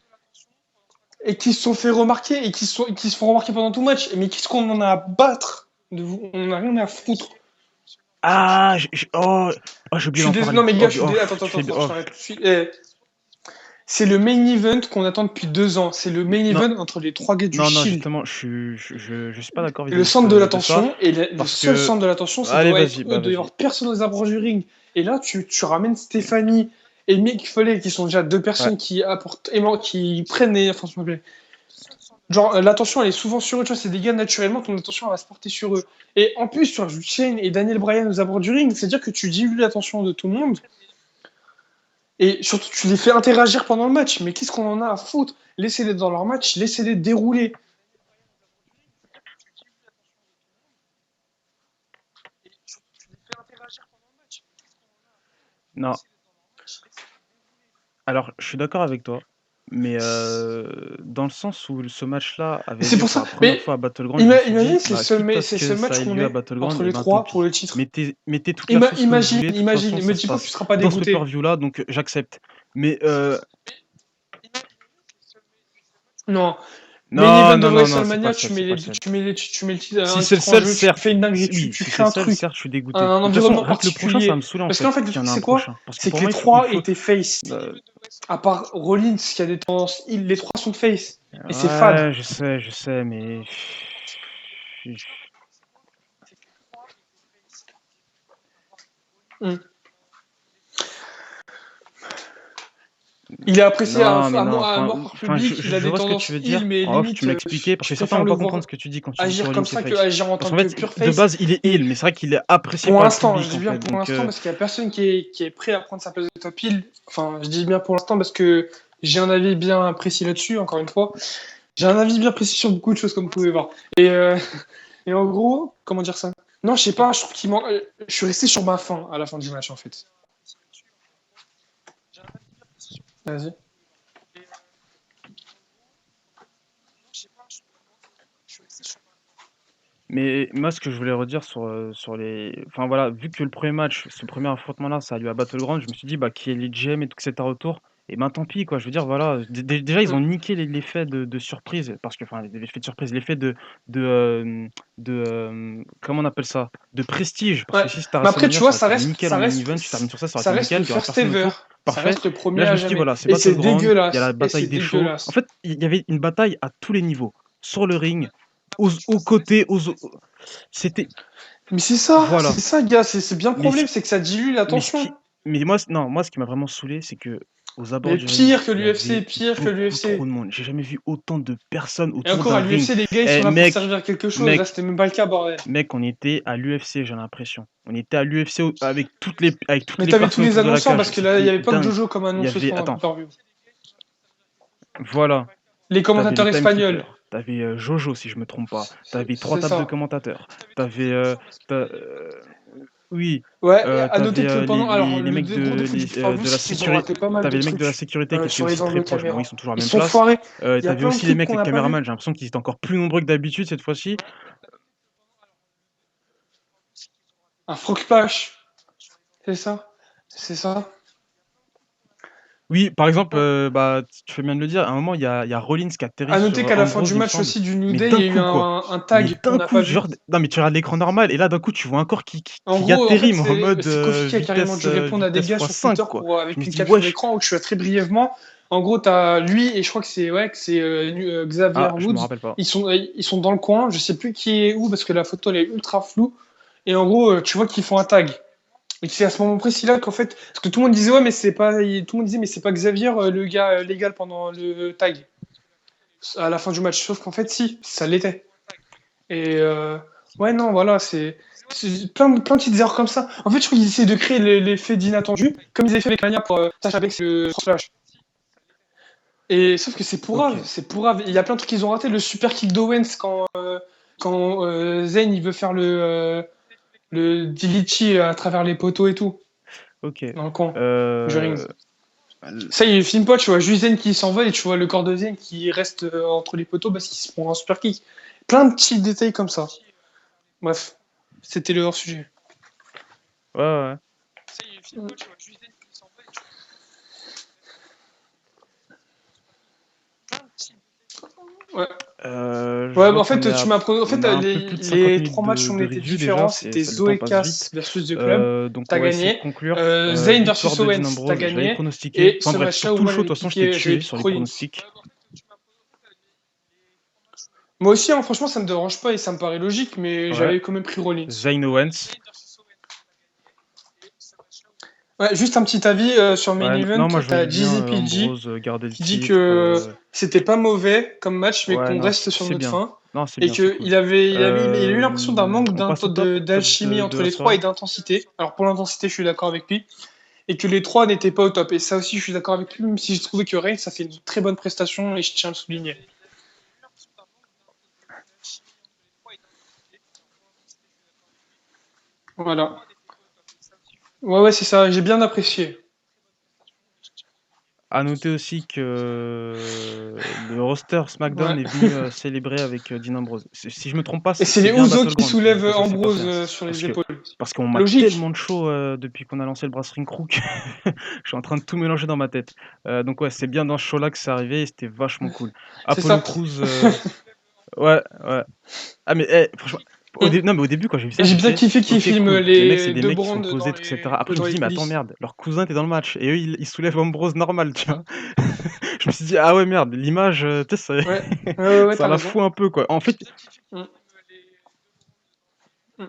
et qui se sont fait remarquer et qui se font remarquer pendant tout le match. Mais qu'est-ce qu'on en a à battre de vous? On n'a rien à foutre. Ah, j'ai Je oublié suis d'en désolé. Non, parler. mais gars, je suis désolé. Attends, Tu attends, fais, attends, je t'arrête tout de suite. C'est le main event qu'on attend depuis 2 ans. C'est le main non, event entre les trois gars du non, Shield. justement, je suis pas d'accord Et le vis-à-vis centre de de ça, l'attention, et le parce seul que, centre de l'attention, ça allez, doit vas-y, être eux, bah il doit y vas-y. avoir personne aux abords du ring. Et là, tu ramènes Stéphanie et Mick Foley, qui sont déjà deux Ouais. personnes qui apportent, qui prennent les. Enfin, s'il me plaît. Genre, l'attention, elle est souvent sur eux, tu vois, c'est des gars, naturellement, ton attention, elle va se porter sur eux. Et en plus, tu rajoutes Shane et Daniel Bryan aux abords du ring, c'est-à-dire que tu dilues l'attention de tout le monde. Et surtout, tu les fais interagir pendant le match. Mais qu'est-ce qu'on en a à foutre? Laissez-les dans leur match, laissez-les dérouler. Non. Alors, je suis d'accord avec toi, mais dans le sens où ce match-là Et avait c'est lieu pour pour ça. la première Mais fois à Battleground, je me suis imagine, dit, bah, quitte à ce c'est ce que ça match ait qu'on lieu à met Battleground, entre et les ben tant trois pour pis. le titre. Mettez toute la sauce que vous Imagine, voulez, de toute façon, imagine, me ça se dis pas que tu passe seras pas dans ce dégoûté. pay-per-view là, donc j'accepte. Mais Non. Main non, event de non, non, non, c'est pas WrestleMania, le seul, c'est pas le seul. tu mets Si un c'est le titre en seul, jeu, tu certes. fais une dinguerie, Oui, tu si c'est crées le un seul, truc, certes, je suis dégoûté. un Mais de toute façon, environnement rien que le prochain, ça va particulier. me saouler en Parce fait, qu'en fait, le qu'il y truc, en a c'est un quoi? prochain. Parce que C'est que pour les moi, il trois faut... étaient face. euh, À part Rollins, qui a des tendances, les trois sont face. Et c'est fade. ouais, je sais, mais... Hmm. Il est apprécié Non, mais non, à mort par public, il a je des vois ce que tu tendances veux heal, dire. mais En off, tu limite, me l'expliquais, parce je que certains préfère vont le pas comprendre voir ce que tu dis quand tu dis que agir Rollins comme c'est ça que face. agir en Parce tant qu'en que fait, pure de face. base, il est Et heal, mais c'est vrai qu'il est apprécié pour par le l'instant, je public, dis en bien fait. pour Donc, l'instant, parce qu'il n'y a personne qui est prêt à prendre sa place de top heal. Enfin, je dis bien pour l'instant parce que j'ai un avis bien précis là-dessus, encore une fois. J'ai un avis bien précis sur beaucoup de choses, comme vous pouvez voir. Et, et en gros, comment dire ça? Non, je sais pas, je trouve qu'il manque. Je suis resté sur ma faim à la fin du match, en fait. Vas-y. mais moi, ce que je voulais redire sur les... Enfin voilà, vu que le premier match, ce premier affrontement-là, ça a lieu à Battleground, je me suis dit, bah, qui est les GM et tout, etc. autour. Et ben tant pis, quoi. Je veux dire, voilà. Déjà, ils ont niqué l'effet de surprise. Parce que, enfin, l'effet de surprise, l'effet de, comment on appelle ça? De prestige. Parce Ouais. que si c'était à Mais après, tu WrestleMania, vois, ça aurait été nickel en main event. Tu termines sur ça aurait ça été reste le nickel. Il y aurait first personne ever. autour. Ça Parfait. reste le Et là, premier je à me suis dit, jamais. voilà, c'est Et c'est Battleground. Il y a la dégueulasse. Et bataille c'est des shows. En dégueulasse. fait, il y avait une bataille à tous les niveaux. Sur le ring, aux côtés, c'était... Mais Voilà. c'est ça, gars. C'est bien le Mais problème, c'est que ça dilue l'attention. non, moi, ce qui m'a vraiment saoulé, c'est que aux abords Mais du ring, pire que il y l'UFC, avait pire que beaucoup trop l'UFC. de monde. J'ai jamais vu autant de personnes Et autour encore, à d'un ring. l'UFC, les gars, ils sont Eh, là pour servir à quelque chose. Là, mec, c'était même pas le cas, bordel. on était à l'UFC, j'ai l'impression. On était à l'UFC avec toutes Mais les t'avais tous personnes les autour de la annonceurs, cage. parce que là, il y C'était avait pas que dingue. Jojo comme Il y annonceuse avait, pendant le attends, pay-per-view. voilà. Les T'avais commentateurs le espagnols. timekeeper, t'avais Jojo si je me trompe pas, t'avais trois C'est tables de ça. commentateurs, t'avais oui, Ouais, et à t'avais noter que pendant. Alors, les le mecs gros défaut du pay-per-view, de la c'est qu'ils ont raté sécurité, pas mal t'avais de les mecs de la trucs sécurité qui étaient sur les aussi angles très de proches, mais bon ils caméra. sont toujours à la Ils même sont place. foirés. Il y a T'avais plein de aussi les trucs mecs qu'on les n'a pas vu. caméramans, j'ai l'impression qu'ils étaient encore plus nombreux que d'habitude cette fois-ci. Un frog splash. C'est ça. C'est ça. Oui, par exemple, Ouais. bah, tu fais bien de le dire, à un moment, il y a Rollins qui atterrit À noter sur, qu'à la fin Ambrose, du il me match semble, aussi du New mais Day, il d'un y a eu coup, quoi. un Mais tag qu'on d'un n'a pas coup, vu. genre non, mais tu regardes l'écran normal et là, d'un coup, tu vois un corps qui qui En qui gros, en atterrit, fait, mais en mode, c'est Kofi qui a carrément vitesse, dû répondre à des vitesse gars fois sur Twitter 5 quoi. Je avec me une suis dit: capture «Wesh!» d'écran où je suis très brièvement. En gros, tu as lui et je crois que c'est Xavier Ah, je me Woods. rappelle pas. Ils sont dans le coin. Je sais plus qui est où parce que la photo elle est ultra floue. Et en gros, tu vois qu'ils font un tag. Et c'est à ce moment précis-là qu'en fait, parce que tout le monde disait ouais, mais c'est pas, tout le monde disait mais c'est pas Xavier le gars légal pendant le tag à la fin du match. Sauf qu'en fait, si, ça l'était. Et ouais, non, voilà, c'est plein de petites erreurs comme ça. En fait, je trouve qu'ils essaient de créer l'effet d'inattendu, comme ils avaient fait avec Mania pour Sasha Banks et le Flash. Et sauf que c'est pourrave, OK. c'est pourrave. Il y a plein de trucs qu'ils ont raté. Le super kick d'Owens quand Zayn il veut faire le Dilichi à travers les poteaux et tout, OK. dans le coin du ring. L Ça, il filme pas, tu vois juste Zayn qui s'envole et tu vois le corps de Zayn qui reste entre les poteaux parce qu'il se prend un super kick. Plein de petits détails comme ça. Bref, c'était le hors-sujet. Ouais, ouais, ouais. Ouais. Je Ouais, bah, vois en qu'on est fait, à en fait, on a un peu les, plus de 50 les minutes trois matchs de on de étaient review déjà, différents. c'est C'était ça le temps Zoé passe vite. Cass versus The Club. Donc on T'as va essayer de gagné. conclure. Zayn Victoire versus de Dean Owens. T'as Ambrose, je l'avais gagné. pronostiqué. Et Enfin ce bref, sur match-là où tout le moi show, de toute façon, je t'ai j'avais tué piqué sur les Rollins. pronostics. Moi aussi, hein, franchement, ça me dérange pas et ça me paraît logique, mais Ouais. j'avais quand même pris Rollins. Zayn Owens. Ouais, juste un petit avis sur Main Ouais, Event. non, moi je T'as voyais bien, Jeezy PG Ambrose, garder le qui dit titre, que c'était pas mauvais comme match, mais ouais, qu'on non, reste sur c'est notre bien. fin. Non, c'est Et bien, c'est cool. il a eu l'impression d'un manque On passe au top d'alchimie de entre la les trois soirée? et d'intensité. Alors pour l'intensité, je suis d'accord avec lui. Et que les trois n'étaient pas au top. Et ça aussi, je suis d'accord avec lui, même si je trouvais que Reigns, ça fait une très bonne prestation et je tiens à le souligner. Voilà. Ouais, ouais, c'est ça, j'ai bien apprécié. À noter aussi que le roster SmackDown Ouais. est venu, célébrer avec, Dean Ambrose. Si je me trompe pas, Et c'est c'est c'est les bien Usos qui Battleground soulèvent que ça s'est passé, Ambrose hein. sur Parce les que épaules. parce qu'on m'a Logique. tellement de show, depuis qu'on a lancé le Brass Ring Crew que je suis en train de tout mélanger dans ma tête. Donc ouais, c'est bien dans ce show-là que c'est arrivé et c'était vachement cool. C'est Apollo ça. Crews, ouais, ouais. Ah mais franchement, non mais au début quand j'ai vu Et ça, j'ai j'ai bien fait: kiffé qu'ils «OK filment cool, les mecs c'est les des deux mecs qui brands sont posés dans et cetera». Après je dans me les suis dit: «Mais attends coulisses. merde, leur cousin était dans le match et eux ils soulèvent Ambrose normal», tu vois? Je me suis dit: «Ah ouais merde, l'image, tu sais, Ouais, ouais, ouais, ouais, ça t'as la raison. fout un peu quoi». En fait Mm, mm.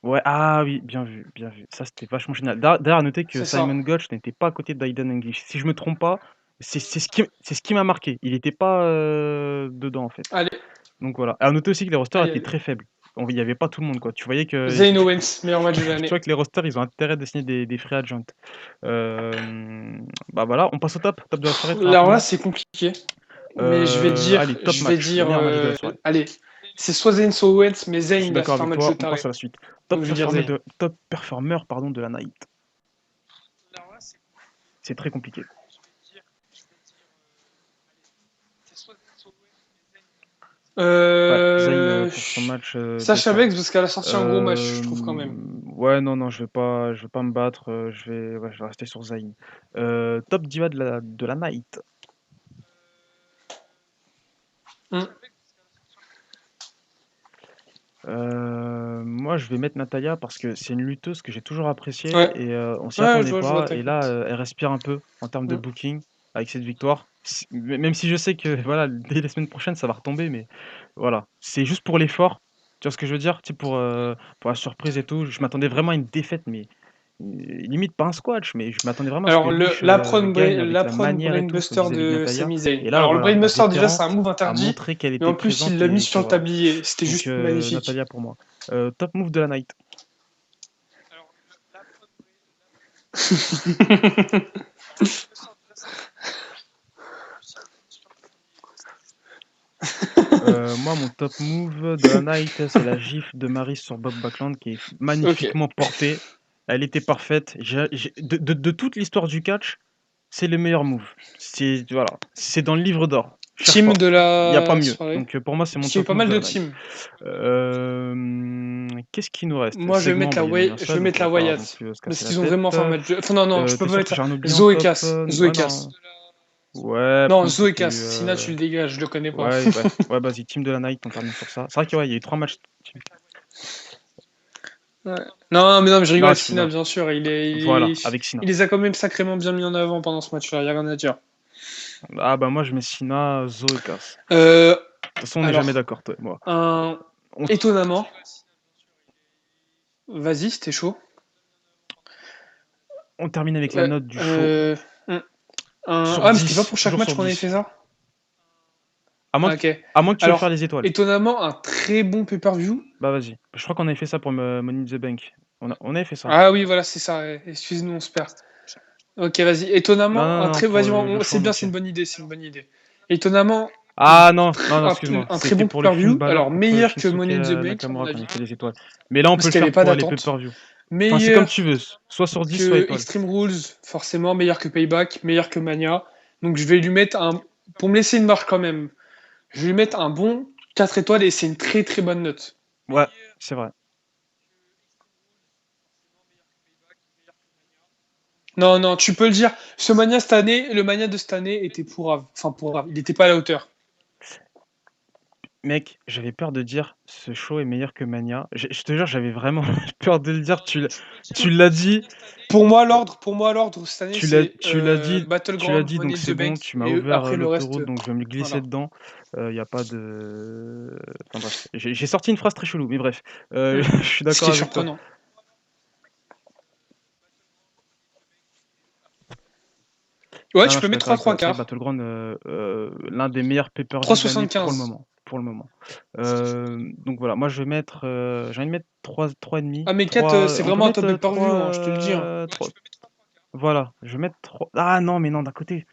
ouais, ah oui, bien vu, bien vu. Ça c'était vachement génial. D'ailleurs à noter que C'est Simon ça. Gotch n'était pas à côté d'Aiden English. Si je me trompe pas, c'est ce qui m'a marqué. Il était pas, dedans en fait. Allez, Donc voilà. À noter aussi que les rosters aïe, étaient aïe. très faibles. Il y avait pas tout le monde quoi. Tu voyais que Zayn Owens, meilleur match de tu l'année. vois que les rosters, ils ont intérêt de signer des free agents. Bah, voilà, on passe au top de la soirée très Alors là, rapidement. c'est compliqué. Mais je vais dire, Allez, top match, le meilleur match de la soirée. allez, c'est soit Zayn, soit Owens, mais Je Zayn, suis il a d'accord fait un avec match de toi, on passe taré. à la suite. Donc je vais dire Zayn. Top performeur, pardon, de la night. C'est très compliqué. Ouais, Zayn, Euh, pour son match, de Sasha soirée. Banks, parce qu'elle a sorti un gros match, je trouve quand même. Ouais, non, non, je vais pas me battre, je vais rester sur Zayn. Top diva de la night. Hmm. Moi, je vais mettre Natalya parce que c'est une lutteuse que j'ai toujours appréciée Ouais, et on s'y ouais, attendait je vois pas ta et là, capte. elle respire un peu en termes de Hmm. booking avec cette victoire. Même si je sais que voilà, dès les semaines prochaines, ça va retomber, mais voilà, c'est juste pour l'effort. Tu vois ce que je veux dire? Tu sais, pour la surprise et tout. Je m'attendais vraiment à une défaite, mais limite pas un squash, mais je m'attendais vraiment à ce que Alors, Lich, gagne avec la l'apron manière et tout, comme Brainbuster disait Big de Natalya Sami Zayn. et là, Alors, le voilà, la Brainbuster, déjà, c'est vétéran un move a interdit, montré qu'elle mais était en plus, il présente l'a mis et que sur le voilà. tablier. C'était Donc juste magnifique. Natalya pour moi. Top move de la night. Moi, mon top move de la night, c'est la gifle de Maryse sur Bob Backlund qui est Ok. magnifiquement portée. Elle était parfaite. De toute l'histoire du catch, c'est le meilleur move. C'est voilà, c'est dans le livre d'or. cherche Team pas. de Il n'y a pas la mieux. soirée. Donc pour moi, c'est mon Parce qu'il y a eu top pas move mal de de la night. teams. Qu'est-ce qu'il nous reste? Moi, je vais Segment, mettre la bah, il y en a qu'un je vais seul, donc mettre on va la pas non Wyatt. plus se Parce casser la qu'ils ont vraiment tête. fait un match Enfin, non, non, je peux T'es pas sûr que mettre j'en oublie en Zoé top? Cass. Zoé Ouais, Cass. non. Ouais, Non, Punk, Zoé c'était Cass. Sina, tu le dégages, je le connais pas. ouais, ouais, ouais, vas-y, team de la night, on termine sur ça. C'est vrai qu'il y a eu 3 matchs. Ouais. Non, mais non, mais je rigole, Non, Sina, bien sûr. voilà, avec Sina. Il les a quand même sacrément bien mis en avant pendant ce match-là, il n'y a rien à dire. Ah bah moi je mets Sina, Zo et Cass. Euh, De toute façon, on n'est alors, jamais d'accord, toi et moi. étonnamment, vas-y, c'était chaud. On termine avec la note du show. Sur Ah, mais c'était 10, pas pour chaque toujours match sur qu'on avait 10. fait ça? À moins, Ok. à moins que tu veuilles faire Alors, les étoiles. étonnamment, un très bon pay-per-view. Bah vas-y. Je crois qu'on avait fait ça pour Money in the Bank. On avait fait ça. Ah oui, voilà, c'est ça. Ouais. Excuse-nous, on se perd. Ok, vas-y. Non, Étonnamment, non, un non, très. pour Vas-y, le show c'est en bien, c'est entier. une bonne idée, c'est une bonne idée. Étonnamment, Ah non, non, non, excuse-moi. un très C'était bon pour le Finn pay-per-view. Balor Alors, contre meilleur que Shinsuke Money in the Bank, à mon Nakamura quand on avis. a fait les étoiles. Mais là, on peut Parce le qu'il n'y avait faire pas pour les d'attente. pay-per-view. Enfin, c'est comme tu Meilleur veux. Soit sur 10, soit que étoile. Extreme Rules, forcément. Meilleur que Payback. Meilleur que Mania. Donc, je vais lui mettre un. Pour me laisser une marge quand même, je vais lui mettre un bon 4 étoiles et c'est une très très bonne note. Ouais, c'est vrai. Non, non, tu peux le dire. Ce Mania cette année, le Mania de cette année était pourrave. Enfin, pourrave. Il n'était pas à la hauteur. Mec, j'avais peur de dire ce show est meilleur que Mania. Je te jure, j'avais vraiment peur de le dire. Tu l'as dit. Pour moi, l'ordre cette année, Tu l'as, c'est tu l'as Battleground, dit, Money donc in the c'est bon, Bank, tu m'as et ouvert après le reste, l'autoroute, donc je vais me glisser voilà. dedans. Il n'y a pas de. Enfin bref, j'ai sorti une phrase très chelou, mais bref, Mm. je suis Ce qui d'accord est avec toi. surprenant. Ouais, Non, tu non, je peux suis mettre d'accord avec toi. 3 C'est quarts. Battleground, l'un des meilleurs pay-per-view de l'année pour le 3,75. moment. Pour le moment. Donc voilà, moi je vais mettre, j'ai envie de mettre 3,5. Ah, mais 4, 3, c'est on peut vraiment un mettre top per view, hein, je te le dis. Hein. 3. Voilà, je vais mettre 3. Ah non, mais non, d'un côté.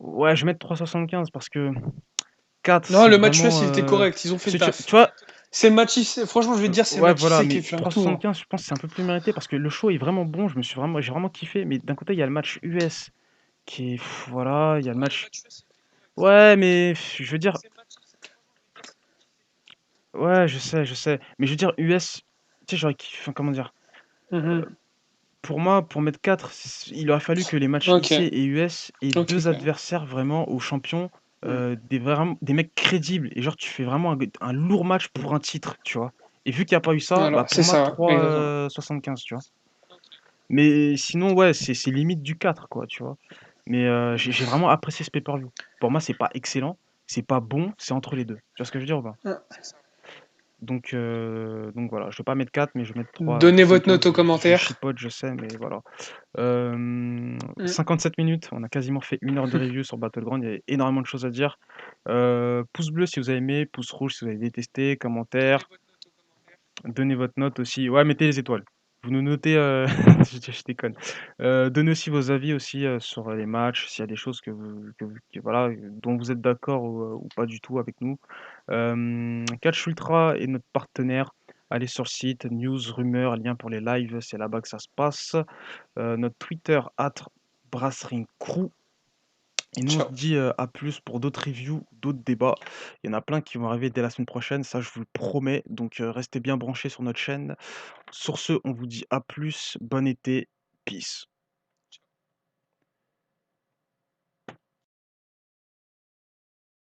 Ouais, je vais mettre 3,75 parce que 4, Non, c'est le match vraiment. US, il était correct, ils ont fait le Tu taf. vois, C'est Matisse, franchement, je vais te dire, c'est ouais, voilà, Matisse qui mais a fait un pour tout. Hein. 75, je pense que c'est un peu plus mérité parce que le show est vraiment bon. J'ai vraiment kiffé. Mais d'un côté, il y a le match US qui est, voilà, il y a le match. Ouais, mais je veux dire, ouais, je sais. Mais je veux dire, US, tu sais, j'aurais kiffé, enfin, comment dire, Mhm. pour moi, pour mettre 4, il aurait fallu que les matchs Ok, IC et US aient ok, deux ok. adversaires vraiment aux champions, Mm. des mecs crédibles. Et genre, tu fais vraiment un lourd match pour un titre, tu vois. Et vu qu'il n'y a pas eu ça, Voilà, bah pour c'est moi, ça, exactement. 3,75, tu vois. Mais sinon, ouais, c'est limite du 4 quoi, tu vois. Mais j'ai vraiment apprécié ce pay-per-view. Pour moi, c'est pas excellent, c'est pas bon, c'est entre les deux. Tu vois ce que je veux dire ou pas? Ah. Donc voilà, je vais pas mettre 4, mais je vais mettre Donnez votre 3,75. note aux Je commentaires. chipote, je sais, mais voilà. Mm. 57 minutes, on a quasiment fait 1 heure de review sur Battleground, il y a énormément de choses à dire. Pouce bleu si vous avez aimé, pouce rouge si vous avez détesté, commentaire. Donnez votre note aussi. Ouais, mettez les étoiles. Vous nous notez, je déconne. Donnez aussi vos avis aussi sur les matchs, s'il y a des choses voilà, dont vous êtes d'accord ou pas du tout avec nous. Catch Ultra est notre partenaire. Allez sur le site, news, rumeurs, lien pour les lives, c'est là-bas que ça se passe. Notre Twitter, @Brasserie Crew. Et nous, on se Ciao. dit à plus pour d'autres reviews, d'autres débats. Il y en a plein qui vont arriver dès la semaine prochaine, ça je vous le promets. Donc restez bien branchés sur notre chaîne. Sur ce, on vous dit à plus, bon été, peace.